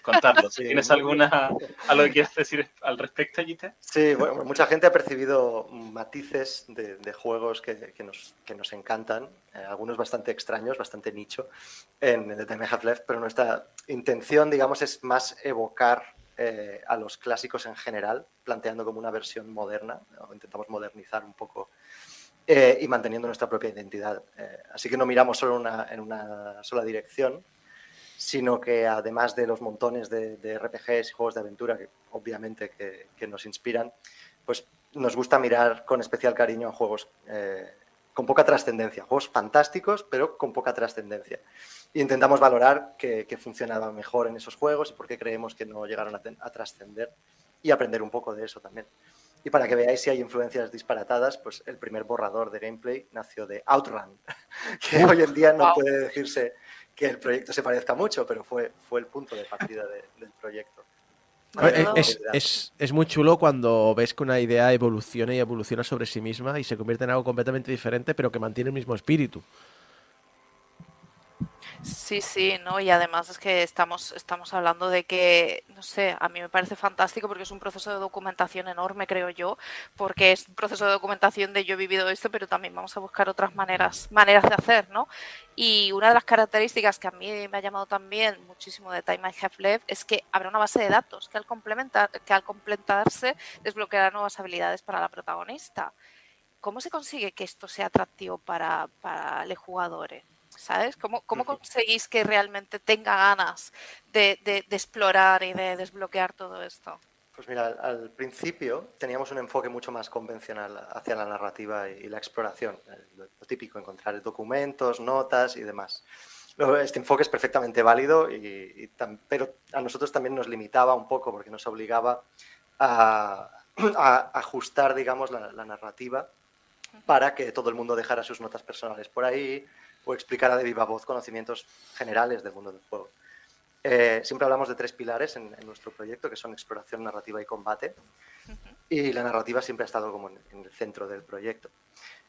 contarlos. Sí. ¿Tienes algo que quieras decir al respecto, Gite? Sí, bueno, mucha gente ha percibido matices de juegos que nos encantan, algunos bastante extraños, bastante nicho, en The Time I Have Left, pero nuestra intención, digamos, es más evocar a los clásicos en general, planteando como una versión moderna, ¿no? Intentamos modernizar un poco y manteniendo nuestra propia identidad. Así que no miramos solo en una sola dirección, sino que además de los montones de RPGs y juegos de aventura que obviamente que nos inspiran, pues nos gusta mirar con especial cariño a juegos con poca trascendencia, juegos fantásticos pero con poca trascendencia. E intentamos valorar qué funcionaba mejor en esos juegos y por qué creemos que no llegaron a trascender y aprender un poco de eso también. Y para que veáis si hay influencias disparatadas, pues el primer borrador de gameplay nació de Outrun, que hoy en día no puede decirse que el proyecto se parezca mucho, pero fue el punto de partida del proyecto. Es muy chulo cuando ves que una idea evoluciona y evoluciona sobre sí misma y se convierte en algo completamente diferente, pero que mantiene el mismo espíritu. Sí, ¿no? Y además es que estamos hablando de que, no sé, a mí me parece fantástico porque es un proceso de documentación enorme, creo yo, porque es un proceso de documentación de yo he vivido esto, pero también vamos a buscar otras maneras de hacer, ¿no? Y una de las características que a mí me ha llamado también muchísimo de Time I Have Left es que habrá una base de datos que al completarse desbloqueará nuevas habilidades para la protagonista. ¿Cómo se consigue que esto sea atractivo para los jugadores? ¿Sabes? ¿Cómo conseguís que realmente tenga ganas de explorar y de desbloquear todo esto? Pues mira, al principio teníamos un enfoque mucho más convencional hacia la narrativa y la exploración. Lo típico, encontrar documentos, notas y demás. Este enfoque es perfectamente válido, pero a nosotros también nos limitaba un poco porque nos obligaba a ajustar, digamos, la narrativa para que todo el mundo dejara sus notas personales por ahí o explicara de viva voz conocimientos generales del mundo del juego. Siempre hablamos de 3 pilares en nuestro proyecto, que son exploración, narrativa y combate. Y la narrativa siempre ha estado como en el centro del proyecto.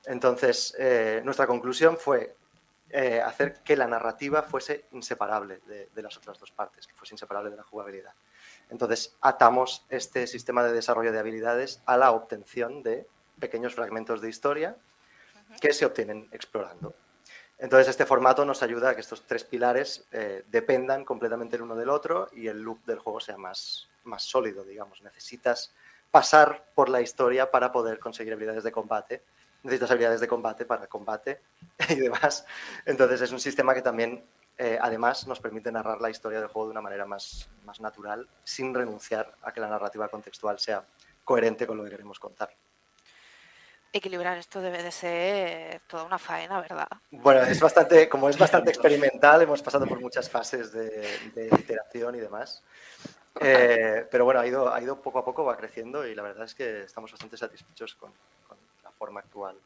Entonces, nuestra conclusión fue hacer que la narrativa fuese inseparable de las otras 2 partes, que fuese inseparable de la jugabilidad. Entonces, atamos este sistema de desarrollo de habilidades a la obtención de pequeños fragmentos de historia que se obtienen explorando. Entonces, este formato nos ayuda a que estos 3 pilares dependan completamente el uno del otro y el loop del juego sea más sólido, digamos. Necesitas pasar por la historia para poder conseguir habilidades de combate. Necesitas habilidades de combate para combate y demás. Entonces, es un sistema que también, además, nos permite narrar la historia del juego de una manera más natural, sin renunciar a que la narrativa contextual sea coherente con lo que queremos contar. Equilibrar esto debe de ser toda una faena, ¿verdad? Bueno, como es bastante experimental, hemos pasado por muchas fases de iteración y demás. Pero bueno, ha ido poco a poco, va creciendo y la verdad es que estamos bastante satisfechos con la forma actual.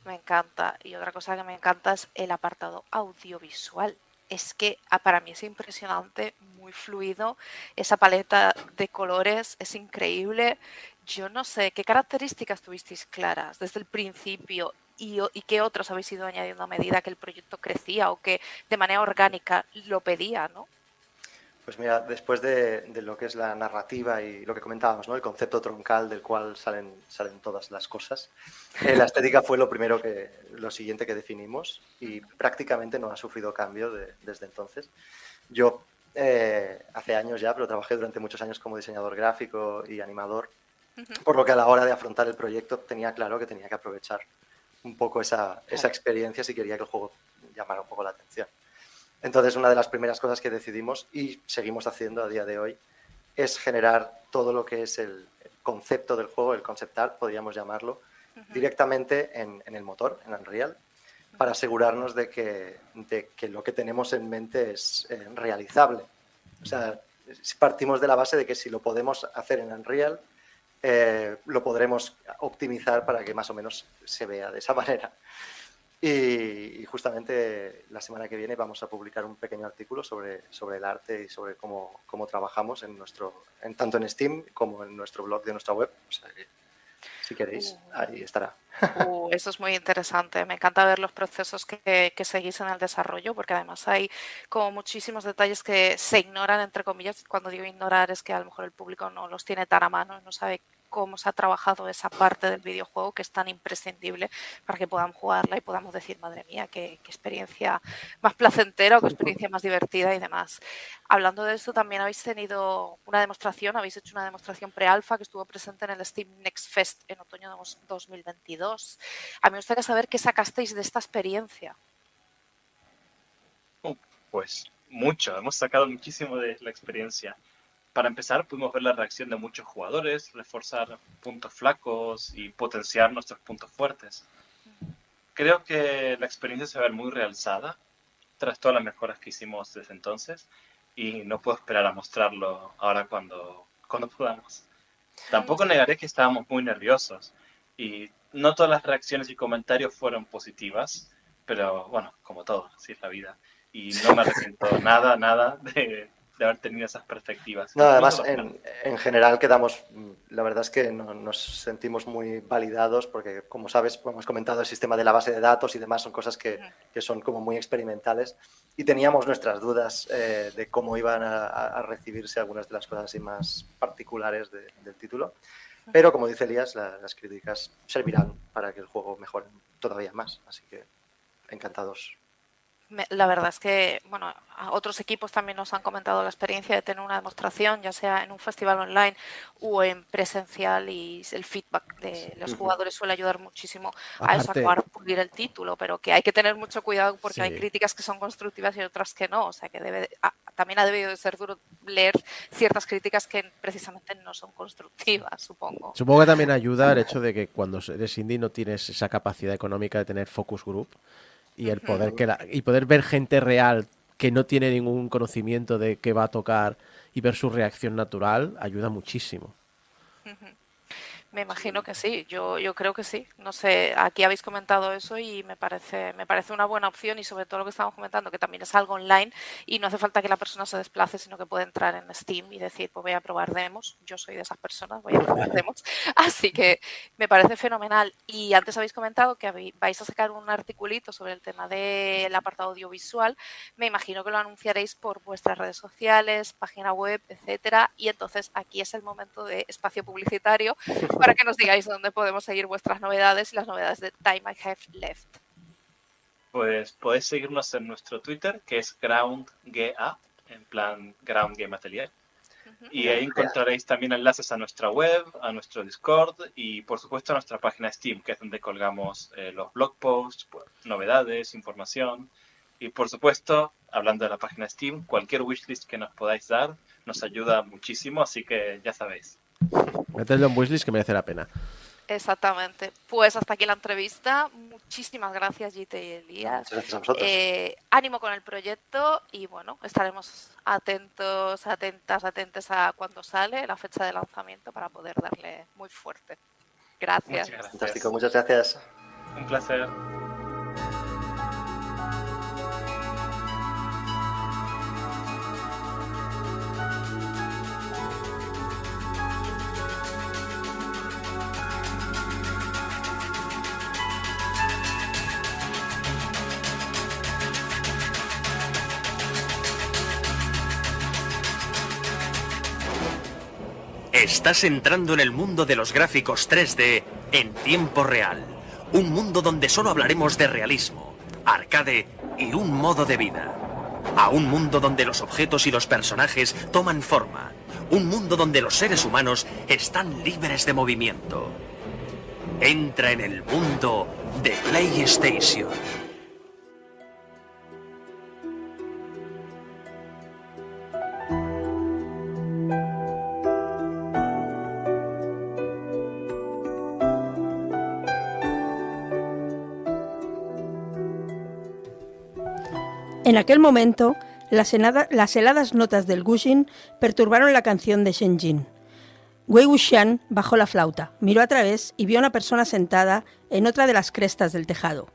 Me encanta. Y otra cosa que me encanta es el apartado audiovisual. Es que para mí es impresionante, muy fluido. Esa paleta de colores es increíble. Yo no sé qué características tuvisteis claras desde el principio y qué otros habéis ido añadiendo a medida que el proyecto crecía o que de manera orgánica lo pedía, ¿no? Pues mira, después de lo que es la narrativa y lo que comentábamos, ¿no? El concepto troncal del cual salen todas las cosas, la estética fue lo siguiente que definimos y prácticamente no ha sufrido cambio desde entonces. Yo hace años ya, pero trabajé durante muchos años como diseñador gráfico y animador, por lo que a la hora de afrontar el proyecto tenía claro que tenía que aprovechar un poco esa experiencia si quería que el juego llamara un poco la atención. Entonces, una de las primeras cosas que decidimos y seguimos haciendo a día de hoy es generar todo lo que es el concepto del juego, el concept art, podríamos llamarlo, directamente en el motor, en Unreal, para asegurarnos de que lo que tenemos en mente es realizable. O sea, partimos de la base de que si lo podemos hacer en Unreal, lo podremos optimizar para que más o menos se vea de esa manera. Y justamente la semana que viene vamos a publicar un pequeño artículo sobre el arte y sobre cómo trabajamos tanto en Steam como en nuestro blog de nuestra web. O sea que, si queréis, ahí estará. Eso es muy interesante. Me encanta ver los procesos que seguís en el desarrollo, porque además hay como muchísimos detalles que se ignoran, entre comillas. Cuando digo ignorar es que a lo mejor el público no los tiene tan a mano, no sabe cómo se ha trabajado esa parte del videojuego que es tan imprescindible para que podamos jugarla y podamos decir, madre mía, qué experiencia más placentera o qué experiencia más divertida y demás. Hablando de eso, también habéis tenido una demostración, habéis hecho una demostración pre-alfa que estuvo presente en el Steam Next Fest en otoño de 2022. A mí me gustaría saber qué sacasteis de esta experiencia. Pues mucho, hemos sacado muchísimo de la experiencia. Para empezar, pudimos ver la reacción de muchos jugadores, reforzar puntos flacos y potenciar nuestros puntos fuertes. Creo que la experiencia se va a ver muy realzada tras todas las mejoras que hicimos desde entonces y no puedo esperar a mostrarlo ahora cuando podamos. Tampoco negaré que estábamos muy nerviosos y no todas las reacciones y comentarios fueron positivas, pero bueno, como todo, así es la vida. Y no me arrepiento nada de haber tenido esas perspectivas. No, además, en general la verdad es que nos sentimos muy validados porque, como sabes, hemos comentado el sistema de la base de datos y demás, son cosas que son como muy experimentales y teníamos nuestras dudas de cómo iban a recibirse algunas de las cosas así más particulares del título. Pero, como dice Elías, las críticas servirán para que el juego mejore todavía más, así que encantados. La verdad es que, bueno, otros equipos también nos han comentado la experiencia de tener una demostración, ya sea en un festival online o en presencial, y el feedback de los jugadores suele ayudar muchísimo a eso, a pulir el título, pero que hay que tener mucho cuidado porque hay críticas que son constructivas y otras que no, o sea que también ha debido de ser duro leer ciertas críticas que precisamente no son constructivas, supongo. Supongo que también ayuda el hecho de que cuando eres indie no tienes esa capacidad económica de tener focus group. Y el poder poder ver gente real que no tiene ningún conocimiento de qué va a tocar y ver su reacción natural ayuda muchísimo. Me imagino que sí, yo creo que sí. No sé, aquí habéis comentado eso y me parece una buena opción, y sobre todo lo que estamos comentando, que también es algo online y no hace falta que la persona se desplace, sino que puede entrar en Steam y decir, pues voy a probar demos. Yo soy de esas personas, voy a probar demos. Así que me parece fenomenal. Y antes habéis comentado que vais a sacar un articulito sobre el tema del apartado audiovisual. Me imagino que lo anunciaréis por vuestras redes sociales, página web, etcétera. Y entonces aquí es el momento de espacio publicitario para que nos digáis dónde podemos seguir vuestras novedades y las novedades de Time I Have Left. Pues podéis seguirnos en nuestro Twitter, que es GroundGA, en plan Ground Game Atelier. Y ahí encontraréis también enlaces a nuestra web, a nuestro Discord y, por supuesto, a nuestra página Steam, que es donde colgamos los blog posts, novedades, información. Y, por supuesto, hablando de la página Steam, cualquier wishlist que nos podáis dar nos ayuda muchísimo, así que ya sabéis. Metedlo en wishlist que merece la pena. Exactamente. Pues hasta aquí la entrevista. Muchísimas gracias, Gite y Elías. Muchas gracias a vosotros. Ánimo con el proyecto y bueno, estaremos atentos, atentes a cuando sale la fecha de lanzamiento para poder darle muy fuerte. Gracias. Muchas gracias. Fantástico, muchas gracias. Un placer. Estás entrando en el mundo de los gráficos 3D en tiempo real. Un mundo donde solo hablaremos de realismo, arcade y un modo de vida. A un mundo donde los objetos y los personajes toman forma. Un mundo donde los seres humanos están libres de movimiento. Entra en el mundo de PlayStation. En aquel momento, las heladas notas del Gushin perturbaron la canción de Shenjin. Wei Wuxian bajó la flauta, miró a través y vio a una persona sentada en otra de las crestas del tejado.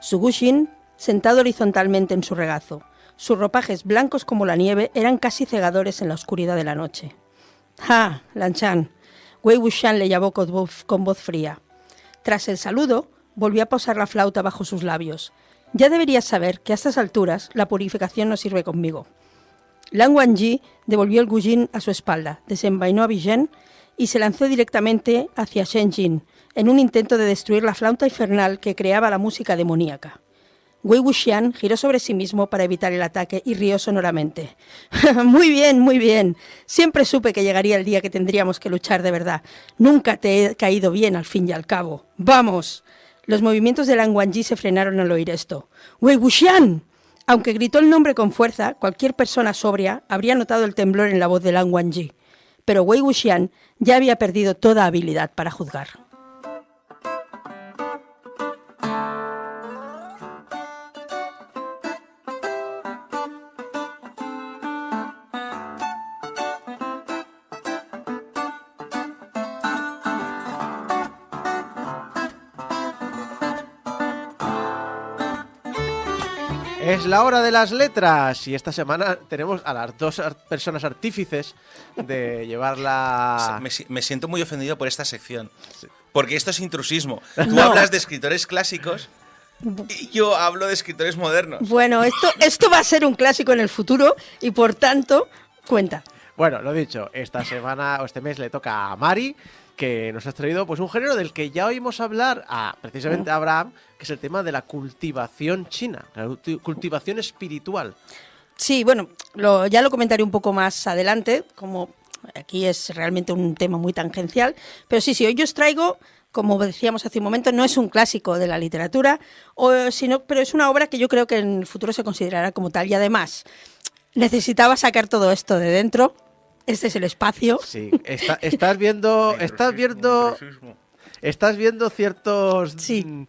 Su Gushin, sentado horizontalmente en su regazo. Sus ropajes blancos como la nieve eran casi cegadores en la oscuridad de la noche. ¡Ja, Lanchan! Wei Wuxian le llamó con voz fría. Tras el saludo, volvió a posar la flauta bajo sus labios. Ya deberías saber que a estas alturas la purificación no sirve conmigo. Lan Wangji devolvió el Gushin a su espalda, desenvainó a Bigen y se lanzó directamente hacia Shenjin en un intento de destruir la flauta infernal que creaba la música demoníaca. Wei Wuxian giró sobre sí mismo para evitar el ataque y rió sonoramente. Muy bien, muy bien. Siempre supe que llegaría el día que tendríamos que luchar de verdad. Nunca te he caído bien al fin y al cabo. ¡Vamos! Los movimientos de Lan Wangji se frenaron al oír esto. ¡Wei Wuxian! Aunque gritó el nombre con fuerza, cualquier persona sobria habría notado el temblor en la voz de Lan Wangji. Pero Wei Wuxian ya había perdido toda habilidad para juzgar. Es la hora de las letras y esta semana tenemos a las dos personas artífices de llevarla... Me siento muy ofendido por esta sección, porque esto es intrusismo. Tú No. hablas de escritores clásicos y yo hablo de escritores modernos. Bueno, esto va a ser un clásico en el futuro y por tanto, cuenta. Bueno, lo dicho, esta semana o este mes le toca a Mari, que nos has traído pues un género del que ya oímos hablar precisamente a Abraham, que es el tema de la cultivación china, la cultivación espiritual. Sí, bueno, ya lo comentaré un poco más adelante, como aquí es realmente un tema muy tangencial, pero sí, hoy yo os traigo, como decíamos hace un momento, no es un clásico de la literatura, pero es una obra que yo creo que en el futuro se considerará como tal y además necesitaba sacar todo esto de dentro. Este es el espacio. Sí, estás viendo ciertos... Sí.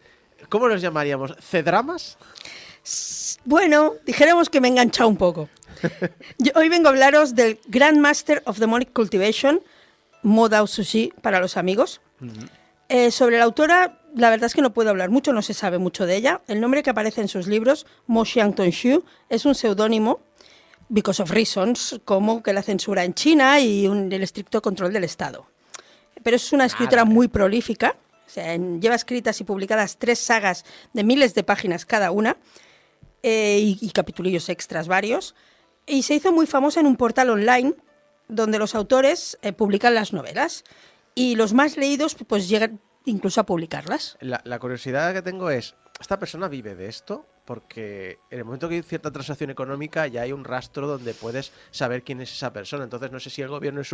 ¿Cómo los llamaríamos? ¿Cedramas? Bueno, dijéramos que me he enganchado un poco. Hoy vengo a hablaros del Grandmaster of Demonic Cultivation, Mo Dao Sushi para los amigos. Sobre la autora, la verdad es que no puedo hablar mucho, no se sabe mucho de ella. El nombre que aparece en sus libros, Mo Xiang Tongxu, es un seudónimo, because of reasons, como que la censura en China y el estricto control del Estado. Pero es una escritora muy prolífica, o sea, lleva escritas y publicadas 3 sagas de miles de páginas cada una, y capitulillos extras varios, y se hizo muy famosa en un portal online donde los autores publican las novelas, y los más leídos pues llegan incluso a publicarlas. La curiosidad que tengo es, ¿esta persona vive de esto? Porque en el momento que hay cierta transacción económica ya hay un rastro donde puedes saber quién es esa persona. Entonces no sé si el gobierno es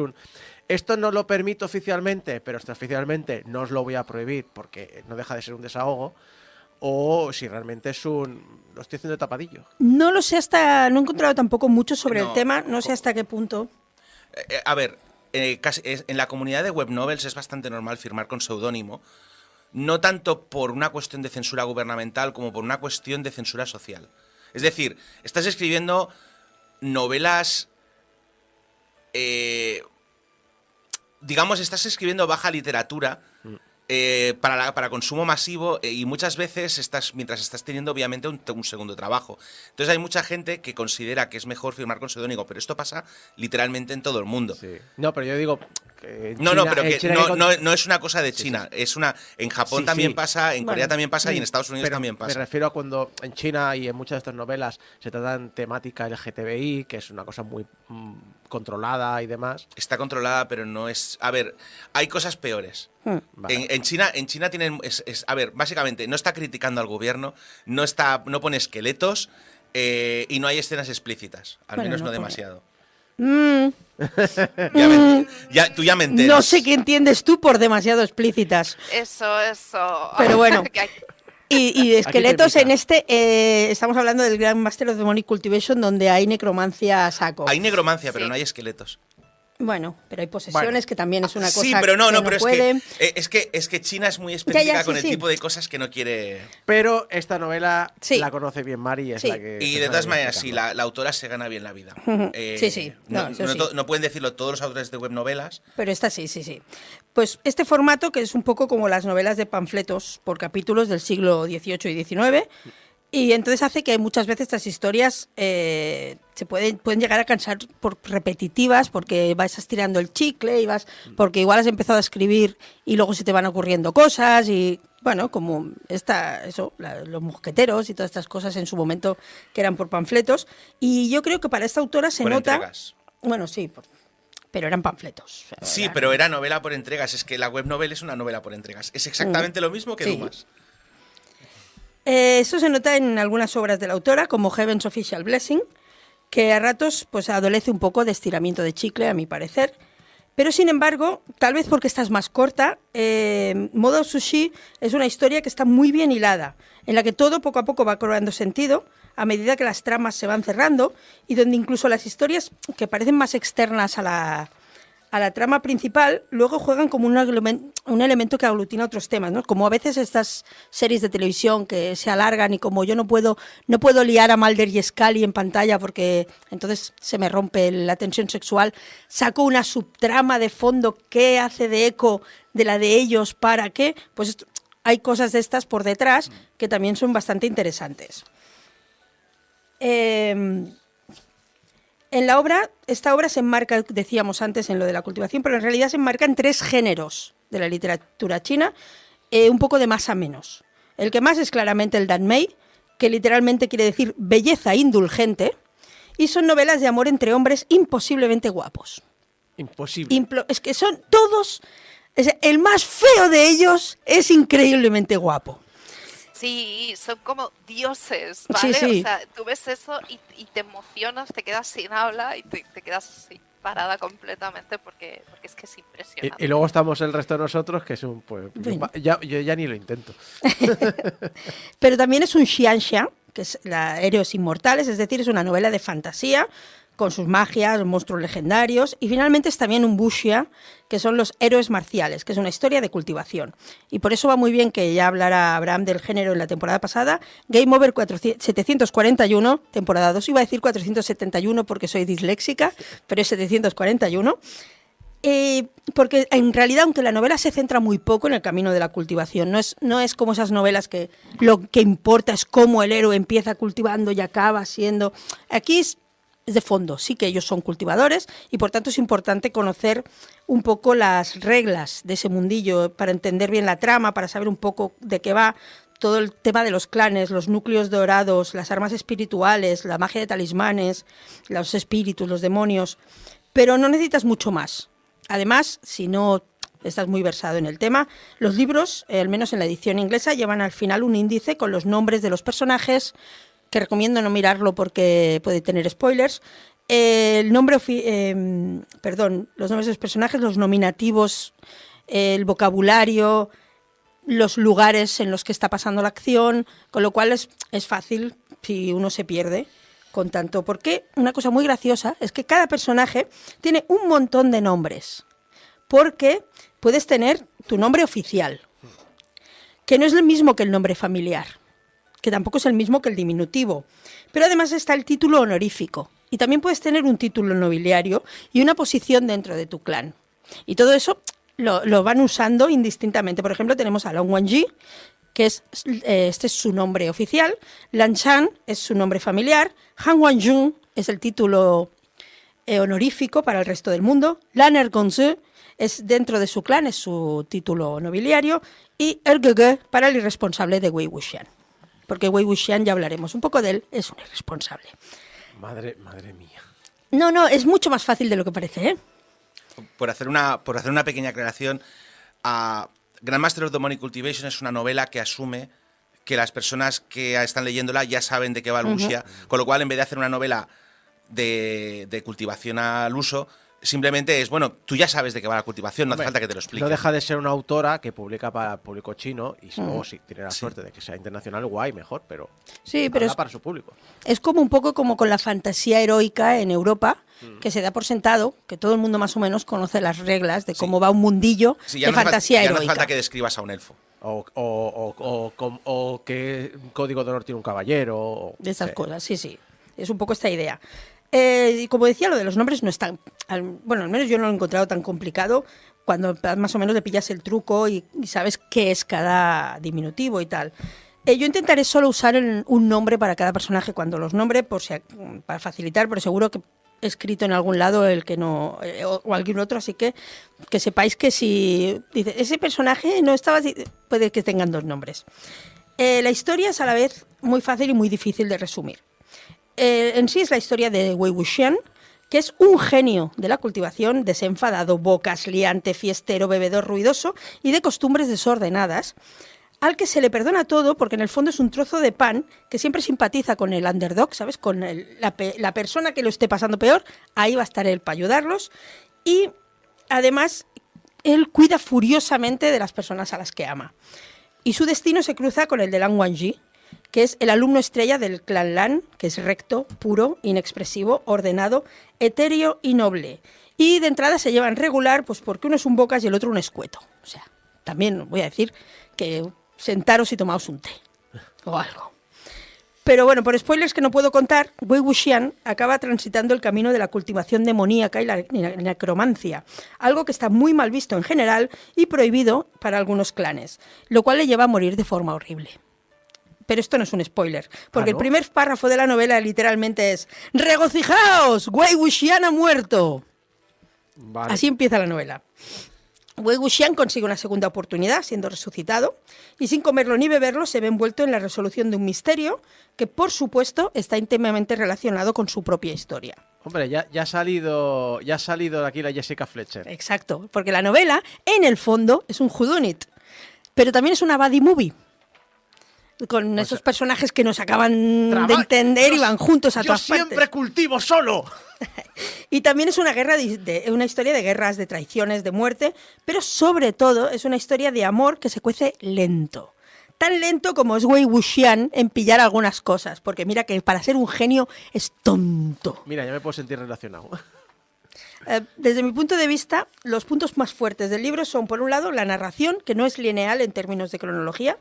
esto no lo permito oficialmente, pero extraoficialmente no os lo voy a prohibir porque no deja de ser un desahogo, o si realmente es lo estoy haciendo de tapadillo. No lo sé no he encontrado tampoco mucho sobre el tema, no sé hasta qué punto. A ver, en la comunidad de web novels es bastante normal firmar con seudónimo, no tanto por una cuestión de censura gubernamental como por una cuestión de censura social. Es decir, estás escribiendo novelas, digamos, estás escribiendo baja literatura para consumo masivo y muchas veces mientras estás teniendo obviamente un segundo trabajo. Entonces hay mucha gente que considera que es mejor firmar con seudónimo, pero esto pasa literalmente en todo el mundo. Sí. No, pero yo digo... No es una cosa de China. Es en Japón también pasa, en Corea también pasa y en Estados Unidos también pasa. Me refiero a cuando en China y en muchas de estas novelas se tratan temática LGTBI, que es una cosa muy controlada y demás. Está controlada, pero no es... A ver, hay cosas peores. Vale. En China tienen... a ver, básicamente, no está criticando al gobierno, no pone esqueletos y no hay escenas explícitas. Al menos no demasiado. Tú ya me enteras. No sé qué entiendes tú por demasiado explícitas. Eso. Pero bueno. Que hay- Y esqueletos en estamos hablando del Grand Master of Demonic Cultivation, donde hay necromancia a saco. Hay necromancia, pero no hay esqueletos. Bueno, pero hay posesiones que también es una cosa sí, pero no, que pero es que China es muy específica con el tipo de cosas que no quiere. Pero esta novela la conoce bien Mari, es la que... Y de todas maneras, sí, la autora se gana bien la vida. Sí. No pueden decirlo todos los autores de web novelas. Pero esta sí. Pues este formato, que es un poco como las novelas de panfletos por capítulos del siglo XVIII y XIX, y entonces hace que muchas veces estas historias pueden llegar a cansar por repetitivas, porque vas estirando el chicle porque igual has empezado a escribir y luego se te van ocurriendo cosas y bueno, como los mosqueteros y todas estas cosas en su momento que eran por panfletos. Y yo creo que para esta autora se nota... Entregas. Bueno, sí, pero eran panfletos. Sí, pero era novela por entregas. Es que la web novel es una novela por entregas. Es exactamente lo mismo que Dumas. Eso se nota en algunas obras de la autora, como Heaven's Official Blessing, que a ratos pues adolece un poco de estiramiento de chicle, a mi parecer. Pero, sin embargo, tal vez porque esta es más corta, Modo Sushi es una historia que está muy bien hilada, en la que todo poco a poco va cobrando sentido a medida que las tramas se van cerrando y donde incluso las historias que parecen más externas a la trama principal luego juegan como un elemento que aglutina otros temas, ¿no? Como a veces estas series de televisión que se alargan y como yo no puedo liar a Mulder y Scully en pantalla porque entonces se me rompe la tensión sexual, saco una subtrama de fondo que hace de eco de la de ellos para que, pues hay cosas de estas por detrás que también son bastante interesantes. En esta obra se enmarca, decíamos antes, en lo de la cultivación, pero en realidad se enmarca en 3 géneros de la literatura china, un poco de más a menos. El que más es claramente el danmei, que literalmente quiere decir belleza indulgente, y son novelas de amor entre hombres imposiblemente guapos. Imposible. Es que son todos... El más feo de ellos es increíblemente guapo. Sí, son como dioses, ¿vale? Sí. O sea, tú ves eso y te emocionas, te quedas sin habla y te quedas así, parada completamente porque es que es impresionante. Y luego estamos el resto de nosotros, que es un... Pues, yo ya ni lo intento. Pero también es un xianxia, que es Héroes Inmortales, es decir, es una novela de fantasía, con sus magias, monstruos legendarios, y finalmente es también un wuxia, que son los héroes marciales, que es una historia de cultivación. Y por eso va muy bien que ya hablara Abraham del género en la temporada pasada. Game Over 741, temporada 2, iba a decir 471 porque soy disléxica, pero es 741. Porque en realidad, aunque la novela se centra muy poco en el camino de la cultivación, no es como esas novelas que lo que importa es cómo el héroe empieza cultivando y acaba siendo... Aquí es de fondo, sí que ellos son cultivadores y por tanto es importante conocer un poco las reglas de ese mundillo para entender bien la trama, para saber un poco de qué va todo el tema de los clanes, los núcleos dorados, las armas espirituales, la magia de talismanes, los espíritus, los demonios, pero no necesitas mucho más. Además, si no estás muy versado en el tema, los libros, al menos en la edición inglesa, llevan al final un índice con los nombres de los personajes, que recomiendo no mirarlo porque puede tener spoilers. Los nombres de los personajes, los nominativos, el vocabulario, los lugares en los que está pasando la acción, con lo cual es fácil, si uno se pierde, con tanto, porque una cosa muy graciosa es que cada personaje tiene un montón de nombres, porque puedes tener tu nombre oficial, que no es el mismo que el nombre familiar, que tampoco es el mismo que el diminutivo, pero además está el título honorífico, y también puedes tener un título nobiliario y una posición dentro de tu clan. Y todo eso lo van usando indistintamente. Por ejemplo, tenemos a Long Wangji, que este es su nombre oficial, Lan Shan es su nombre familiar, Han Wanjun es el título honorífico para el resto del mundo, Lan Ergonzu es dentro de su clan, es su título nobiliario, y Ergege para el irresponsable de Wei Wuxian. Porque Wei Wuxian, ya hablaremos un poco de él, es un irresponsable. Madre mía. No, es mucho más fácil de lo que parece, ¿eh? Por hacer una pequeña aclaración, Grandmaster of the Money Cultivation es una novela que asume que las personas que están leyéndola ya saben de qué va el wuxia, con lo cual en vez de hacer una novela de cultivación al uso, simplemente es, bueno, tú ya sabes de qué va la cultivación, no hace falta que te lo explique. No deja de ser una autora que publica para el público chino y luego si tiene la suerte de que sea internacional, guay, mejor, pero sí, pero para su público. Es como un poco como con la fantasía heroica en Europa, que se da por sentado que todo el mundo más o menos conoce las reglas de cómo va un mundillo de fantasía heroica. Ya no hace falta que describas a un elfo. O qué código de honor tiene un caballero. De esas cosas, sí. Es un poco esta idea. Y como decía, lo de los nombres no es tan... Bueno, al menos yo no lo he encontrado tan complicado cuando más o menos le pillas el truco y sabes qué es cada diminutivo y tal. Yo intentaré solo usar un nombre para cada personaje cuando los nombre, para facilitar, pero seguro que he escrito en algún lado el que no, o algún otro, así que sepáis que si dice, ese personaje no estaba, puede que tengan dos nombres. La historia es a la vez muy fácil y muy difícil de resumir. En sí es la historia de Wei Wuxian, que es un genio de la cultivación, desenfadado, bocas, liante, fiestero, bebedor, ruidoso y de costumbres desordenadas, al que se le perdona todo porque en el fondo es un trozo de pan que siempre simpatiza con el underdog, ¿sabes? Con la persona que lo esté pasando peor, ahí va a estar él para ayudarlos. Y además, él cuida furiosamente de las personas a las que ama. Y su destino se cruza con el de Lan Wangji, que es el alumno estrella del clan Lan, que es recto, puro, inexpresivo, ordenado, etéreo y noble. Y de entrada se llevan regular, pues porque uno es un bocas y el otro un escueto. O sea, también voy a decir que sentaros y tomaos un té o algo. Pero bueno, por spoilers que no puedo contar, Wei Wuxian acaba transitando el camino de la cultivación demoníaca y la necromancia, algo que está muy mal visto en general y prohibido para algunos clanes, lo cual le lleva a morir de forma horrible. Pero esto no es un spoiler, porque el primer párrafo de la novela literalmente es ¡regocijaos! ¡Wei Wuxian ha muerto! Vale. Así empieza la novela. Wei Wuxian consigue una segunda oportunidad, siendo resucitado, y sin comerlo ni beberlo se ve envuelto en la resolución de un misterio que, por supuesto, está íntimamente relacionado con su propia historia. Hombre, ya ha salido aquí la Jessica Fletcher. Exacto, porque la novela, en el fondo, es un whodunit, pero también es una buddy movie. Con esos personajes que nos acaban de entender y van juntos a todas partes. ¡Yo siempre cultivo solo! Y también es una una historia de guerras, de traiciones, de muerte, pero sobre todo es una historia de amor que se cuece lento. Tan lento como es Wei Wuxian en pillar algunas cosas, porque mira que para ser un genio es tonto. Mira, ya me puedo sentir relacionado. Desde mi punto de vista, los puntos más fuertes del libro son, por un lado, la narración, que no es lineal en términos de cronología,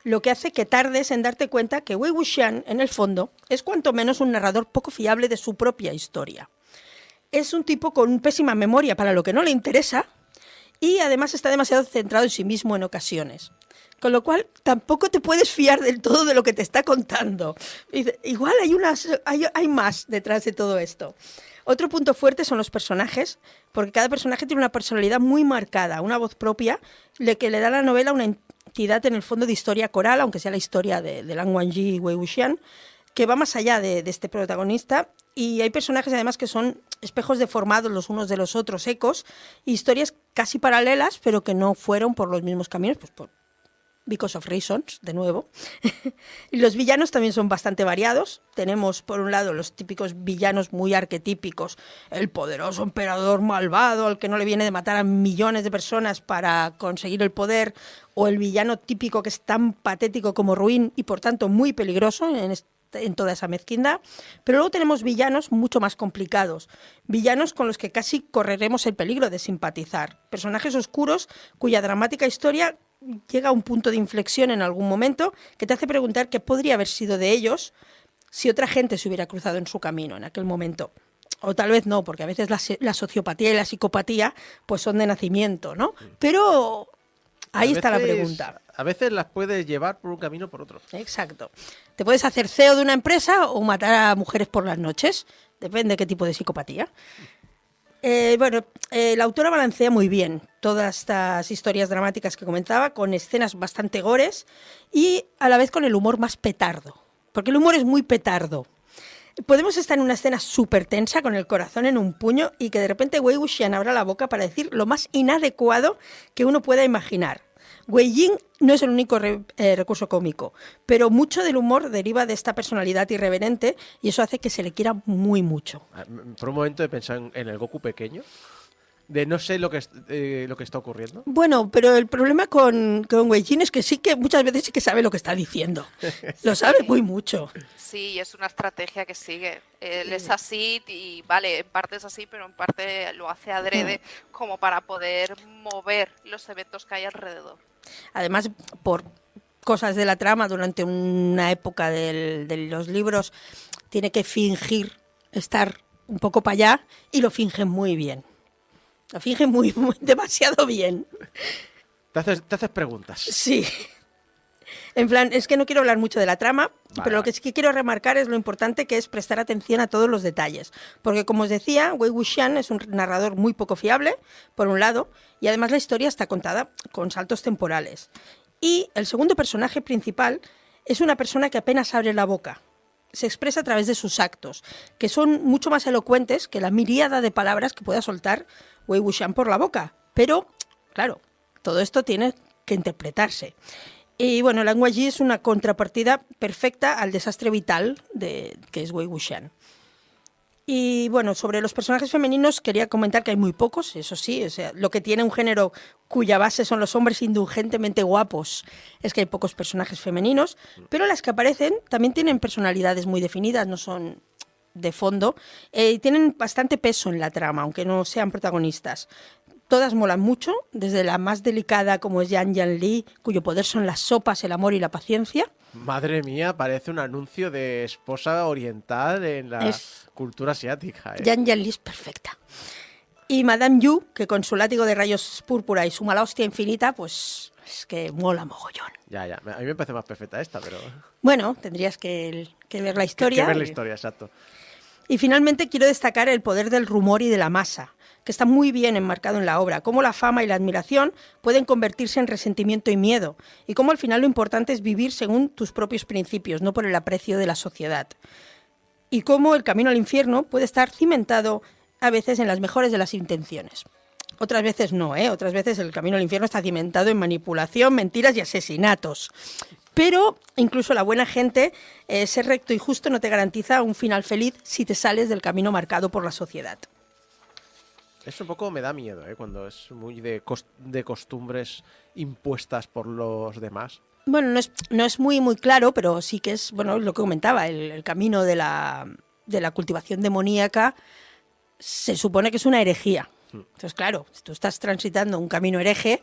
lo que hace que tardes en darte cuenta que Wei Wuxian, en el fondo, es cuanto menos un narrador poco fiable de su propia historia. Es un tipo con pésima memoria para lo que no le interesa y además está demasiado centrado en sí mismo en ocasiones. Con lo cual, tampoco te puedes fiar del todo de lo que te está contando. Igual hay más detrás de todo esto. Otro punto fuerte son los personajes, porque cada personaje tiene una personalidad muy marcada, una voz propia, que le da a la novela una entidad en el fondo de historia coral, aunque sea la historia de Lan Wangji y Wei Wuxian, que va más allá de este protagonista. Y hay personajes además que son espejos deformados los unos de los otros, ecos, historias casi paralelas, pero que no fueron por los mismos caminos, pues por because of reasons, de nuevo. Y los villanos también son bastante variados. Tenemos, por un lado, los típicos villanos muy arquetípicos, el poderoso emperador malvado al que no le viene de matar a millones de personas para conseguir el poder, o el villano típico que es tan patético como ruin y, por tanto, muy peligroso. en toda esa mezquindad. Pero luego tenemos villanos mucho más complicados, villanos con los que casi correremos el peligro de simpatizar, personajes oscuros cuya dramática historia llega a un punto de inflexión en algún momento que te hace preguntar qué podría haber sido de ellos si otra gente se hubiera cruzado en su camino en aquel momento. O tal vez no, porque a veces la sociopatía y la psicopatía pues son de nacimiento, ¿no? Pero ahí está la pregunta. A veces las puedes llevar por un camino o por otro. Exacto. Te puedes hacer CEO de una empresa o matar a mujeres por las noches. Depende de qué tipo de psicopatía. La autora balancea muy bien todas estas historias dramáticas que comentaba, con escenas bastante gores y a la vez con el humor más petardo. Porque el humor es muy petardo. Podemos estar en una escena súper tensa con el corazón en un puño y que de repente Wei Wuxian abra la boca para decir lo más inadecuado que uno pueda imaginar. Wei Jing no es el único recurso cómico, pero mucho del humor deriva de esta personalidad irreverente y eso hace que se le quiera muy mucho. Por un momento he pensado en el Goku pequeño, de no sé lo que está ocurriendo. Bueno, pero el problema con Wei Jing es que sí que muchas veces sí que sabe lo que está diciendo. Lo sabe muy mucho. Sí, es una estrategia que sigue. Él es así y vale, en parte es así, pero en parte lo hace adrede como para poder mover los eventos que hay alrededor. Además, por cosas de la trama, durante una época de los libros, tiene que fingir estar un poco para allá y lo finge muy bien. Lo finge demasiado bien. Te haces preguntas. Sí. En plan, es que no quiero hablar mucho de la trama, pero lo que sí que quiero remarcar es lo importante que es prestar atención a todos los detalles. Porque, como os decía, Wei Wuxian es un narrador muy poco fiable, por un lado, y además la historia está contada con saltos temporales. Y el segundo personaje principal es una persona que apenas abre la boca. Se expresa a través de sus actos, que son mucho más elocuentes que la miríada de palabras que pueda soltar Wei Wuxian por la boca. Pero, claro, todo esto tiene que interpretarse. Y bueno, Lan Wangji es una contrapartida perfecta al desastre vital que es Wei Wuxian. Y bueno, sobre los personajes femeninos quería comentar que hay muy pocos, eso sí, o sea, lo que tiene un género cuya base son los hombres indulgentemente guapos es que hay pocos personajes femeninos, pero las que aparecen también tienen personalidades muy definidas, no son de fondo, y tienen bastante peso en la trama, aunque no sean protagonistas. Todas molan mucho, desde la más delicada como es Yan Yanli, cuyo poder son las sopas, el amor y la paciencia. Madre mía, parece un anuncio de esposa oriental en la cultura asiática. Yan Yanli es perfecta. Y Madame Yu, que con su látigo de rayos púrpura y su mala hostia infinita, pues es que mola mogollón. Ya, a mí me parece más perfecta esta, pero... Bueno, tendrías que ver la historia. Que ver la historia, exacto. Y finalmente quiero destacar el poder del rumor y de la masa, que está muy bien enmarcado en la obra, cómo la fama y la admiración pueden convertirse en resentimiento y miedo, y cómo al final lo importante es vivir según tus propios principios, no por el aprecio de la sociedad. Y cómo el camino al infierno puede estar cimentado a veces en las mejores de las intenciones. Otras veces no, otras veces el camino al infierno está cimentado en manipulación, mentiras y asesinatos. Pero incluso la buena gente, ser recto y justo no te garantiza un final feliz si te sales del camino marcado por la sociedad. Eso un poco me da miedo, cuando es muy de costumbres impuestas por los demás. Bueno, no es muy claro, pero sí que es, bueno, lo que comentaba, el camino de la cultivación demoníaca se supone que es una herejía. Entonces, claro, si tú estás transitando un camino hereje,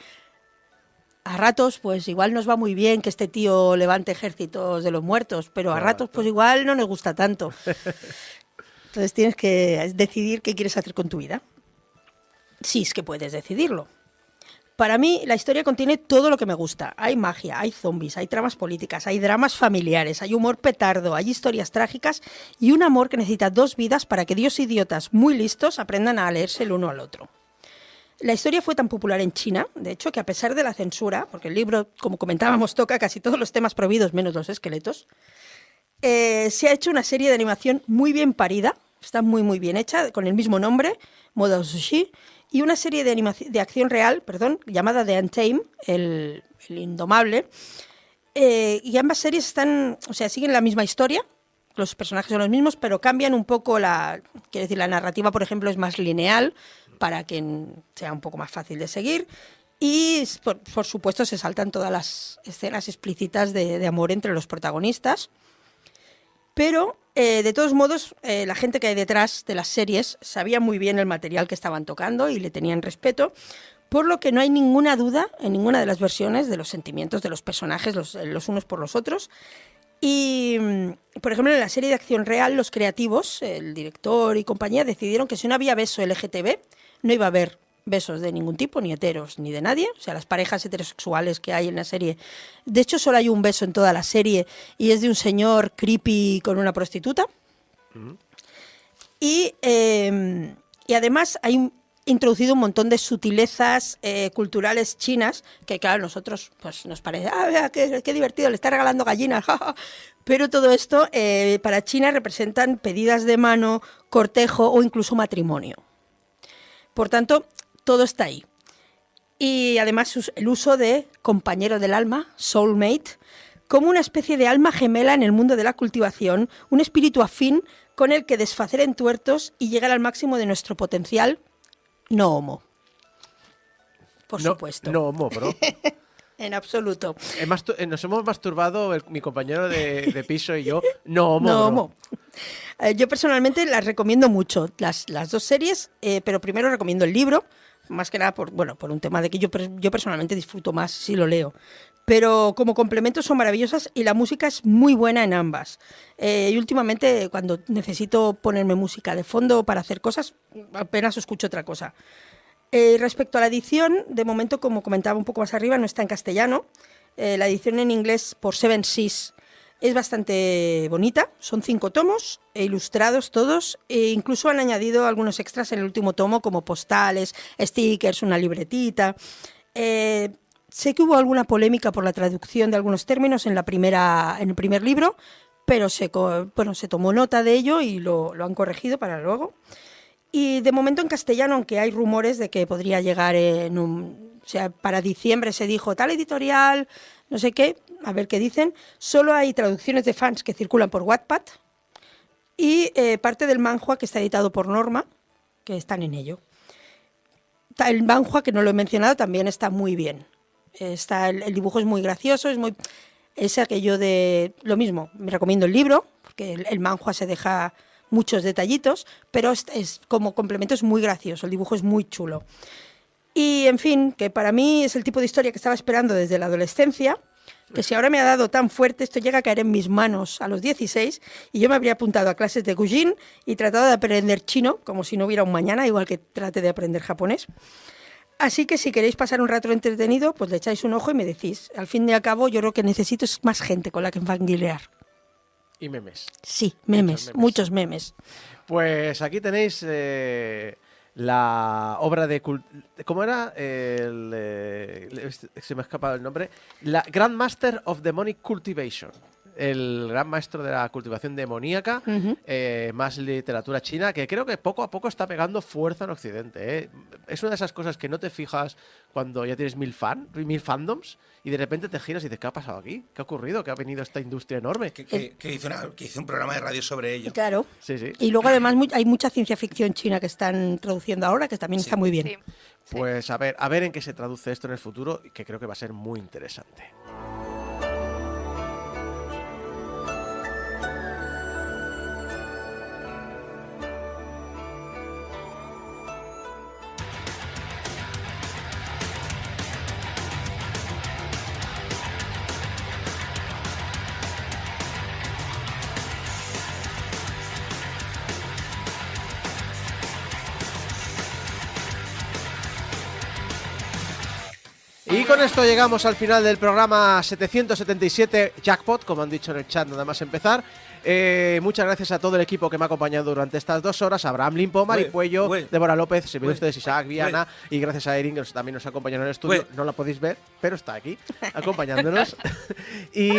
a ratos, pues igual nos va muy bien que este tío levante ejércitos de los muertos, pero a ratos, pues igual no nos gusta tanto. Entonces tienes que decidir qué quieres hacer con tu vida. Sí, es que puedes decidirlo. Para mí, la historia contiene todo lo que me gusta. Hay magia, hay zombies, hay tramas políticas, hay dramas familiares, hay humor petardo, hay historias trágicas y un amor que necesita dos vidas para que dos idiotas muy listos aprendan a leerse el uno al otro. La historia fue tan popular en China, de hecho, que a pesar de la censura, porque el libro, como comentábamos, toca casi todos los temas prohibidos menos los esqueletos, se ha hecho una serie de animación muy bien parida, está muy bien hecha, con el mismo nombre, Modao Sushi, y una serie de acción real, llamada The Untamed, el Indomable, y ambas series siguen la misma historia, los personajes son los mismos, pero cambian un poco la narrativa, por ejemplo, es más lineal, para que sea un poco más fácil de seguir, y por supuesto se saltan todas las escenas explícitas de amor entre los protagonistas. Pero, de todos modos, la gente que hay detrás de las series sabía muy bien el material que estaban tocando y le tenían respeto, por lo que no hay ninguna duda en ninguna de las versiones de los sentimientos de los personajes los unos por los otros. Y, por ejemplo, en la serie de acción real, los creativos, el director y compañía, decidieron que si no había beso LGTB, no iba a haber besos de ningún tipo, ni heteros, ni de nadie. O sea, las parejas heterosexuales que hay en la serie. De hecho, solo hay un beso en toda la serie y es de un señor creepy con una prostituta. Y además hay introducido un montón de sutilezas culturales chinas que, claro, a nosotros pues, nos parece, vea, qué divertido, le está regalando gallinas, pero todo esto para China representan pedidas de mano, cortejo o incluso matrimonio. Por tanto, todo está ahí. Y además el uso de compañero del alma, soulmate, como una especie de alma gemela en el mundo de la cultivación, un espíritu afín con el que desfacer entuertos y llegar al máximo de nuestro potencial no homo. Por supuesto. No homo, bro. En absoluto. Nos hemos masturbado mi compañero de piso y yo. No homo. No bro. homo. Yo personalmente las recomiendo mucho, las dos series, pero primero recomiendo el libro, más que nada por un tema de que yo personalmente disfruto más si lo leo. Pero como complemento son maravillosas y la música es muy buena en ambas. Y últimamente, cuando necesito ponerme música de fondo para hacer cosas, apenas escucho otra cosa. Respecto a la edición, de momento, como comentaba un poco más arriba, no está en castellano. La edición en inglés por Seven Seas es bastante bonita. Son 5 tomos, ilustrados todos. E incluso han añadido algunos extras en el último tomo, como postales, stickers, una libretita. Sé que hubo alguna polémica por la traducción de algunos términos en el primer libro, pero se tomó nota de ello y lo han corregido para luego. Y de momento en castellano, aunque hay rumores de que podría llegar para diciembre se dijo tal editorial, no sé qué, a ver qué dicen, solo hay traducciones de fans que circulan por Wattpad y parte del manhwa que está editado por Norma, que están en ello. El manhwa, que no lo he mencionado, también está muy bien. El dibujo es muy gracioso, es aquello de lo mismo. Me recomiendo el libro, porque el manhwa se deja muchos detallitos, pero como complemento es muy gracioso, el dibujo es muy chulo. Y, en fin, que para mí es el tipo de historia que estaba esperando desde la adolescencia, que si ahora me ha dado tan fuerte, esto llega a caer en mis manos a los 16, y yo me habría apuntado a clases de Gujin y tratado de aprender chino, como si no hubiera un mañana, igual que trate de aprender japonés. Así que si queréis pasar un rato entretenido, pues le echáis un ojo y me decís. Al fin y al cabo, yo creo que necesito más gente con la que enfanguilear. Y memes. Sí, muchos memes. Pues aquí tenéis la obra de... ¿Cómo era? Se me ha escapado el nombre. La Grandmaster of Demonic Cultivation. El gran maestro de la cultivación demoníaca, más literatura china, que creo que poco a poco está pegando fuerza en Occidente. Es una de esas cosas que no te fijas cuando ya tienes 1000 fandoms y de repente te giras y dices, ¿qué ha pasado aquí? ¿Qué ha ocurrido? ¿Qué ha venido esta industria enorme? Que hizo un programa de radio sobre ello. Claro. Sí, sí. Y luego además hay mucha ciencia ficción china que están traduciendo ahora, que también está muy bien. Sí. Pues a ver en qué se traduce esto en el futuro, que creo que va a ser muy interesante. Y con esto llegamos al final del programa 777 Jackpot, como han dicho en el chat nada más empezar. Muchas gracias a todo el equipo que me ha acompañado durante estas 2 horas, Abraham Limpo, Mari Puello, Débora López, si ven ustedes Isaac Viana, y gracias a Erin, que también nos acompañó en el estudio. No la podéis ver, pero está aquí, acompañándonos. Y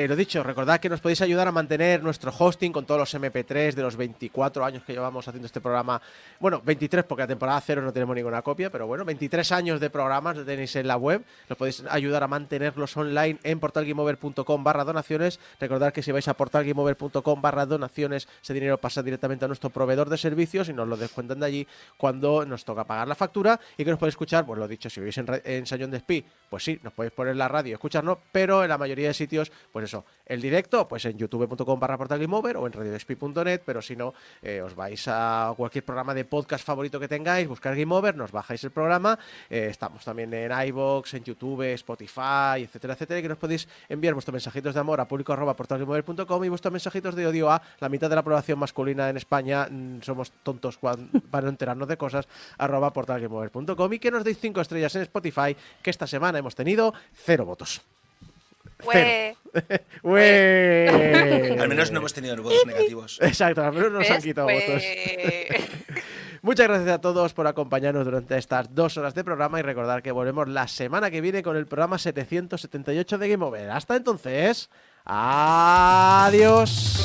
lo dicho, recordad que nos podéis ayudar a mantener nuestro hosting con todos los MP3 de los 24 años que llevamos haciendo este programa. Bueno, 23 porque la temporada 0 no tenemos ninguna copia, pero bueno, 23 años de programas lo tenéis en la web. Nos podéis ayudar a mantenerlos online en portalgameover.com/donaciones. Recordad que si vais a portalgameover portalgameover.com/donaciones. Ese dinero pasa directamente a nuestro proveedor de servicios y nos lo descuentan de allí cuando nos toca pagar la factura. Y que nos podéis escuchar, pues lo dicho, si vivís en Sallón de Espí, pues sí, nos podéis poner la radio y escucharnos, pero en la mayoría de sitios, pues eso, el directo, pues en youtube.com/portalgameover o en radiodespí.net, pero si no, os vais a cualquier programa de podcast favorito que tengáis, buscar Game Over, nos bajáis el programa, estamos también en iVoox, en YouTube, Spotify, etcétera, etcétera, y que nos podéis enviar vuestros mensajitos de amor a público@portalgameover.com y vuestros mensajitos de odio a la mitad de la población masculina en España, somos tontos para no enterarnos de cosas, @portalgameover.com, y que nos deis 5 estrellas en Spotify, que esta semana hemos tenido 0 votos. Ue. ¡Ué! Al menos no hemos tenido votos negativos. Exacto, al menos nos han ¿Ves? quitado votos. Muchas gracias a todos por acompañarnos durante estas 2 horas de programa y recordar que volvemos la semana que viene con el programa 778 de Game Over. Hasta entonces, adiós.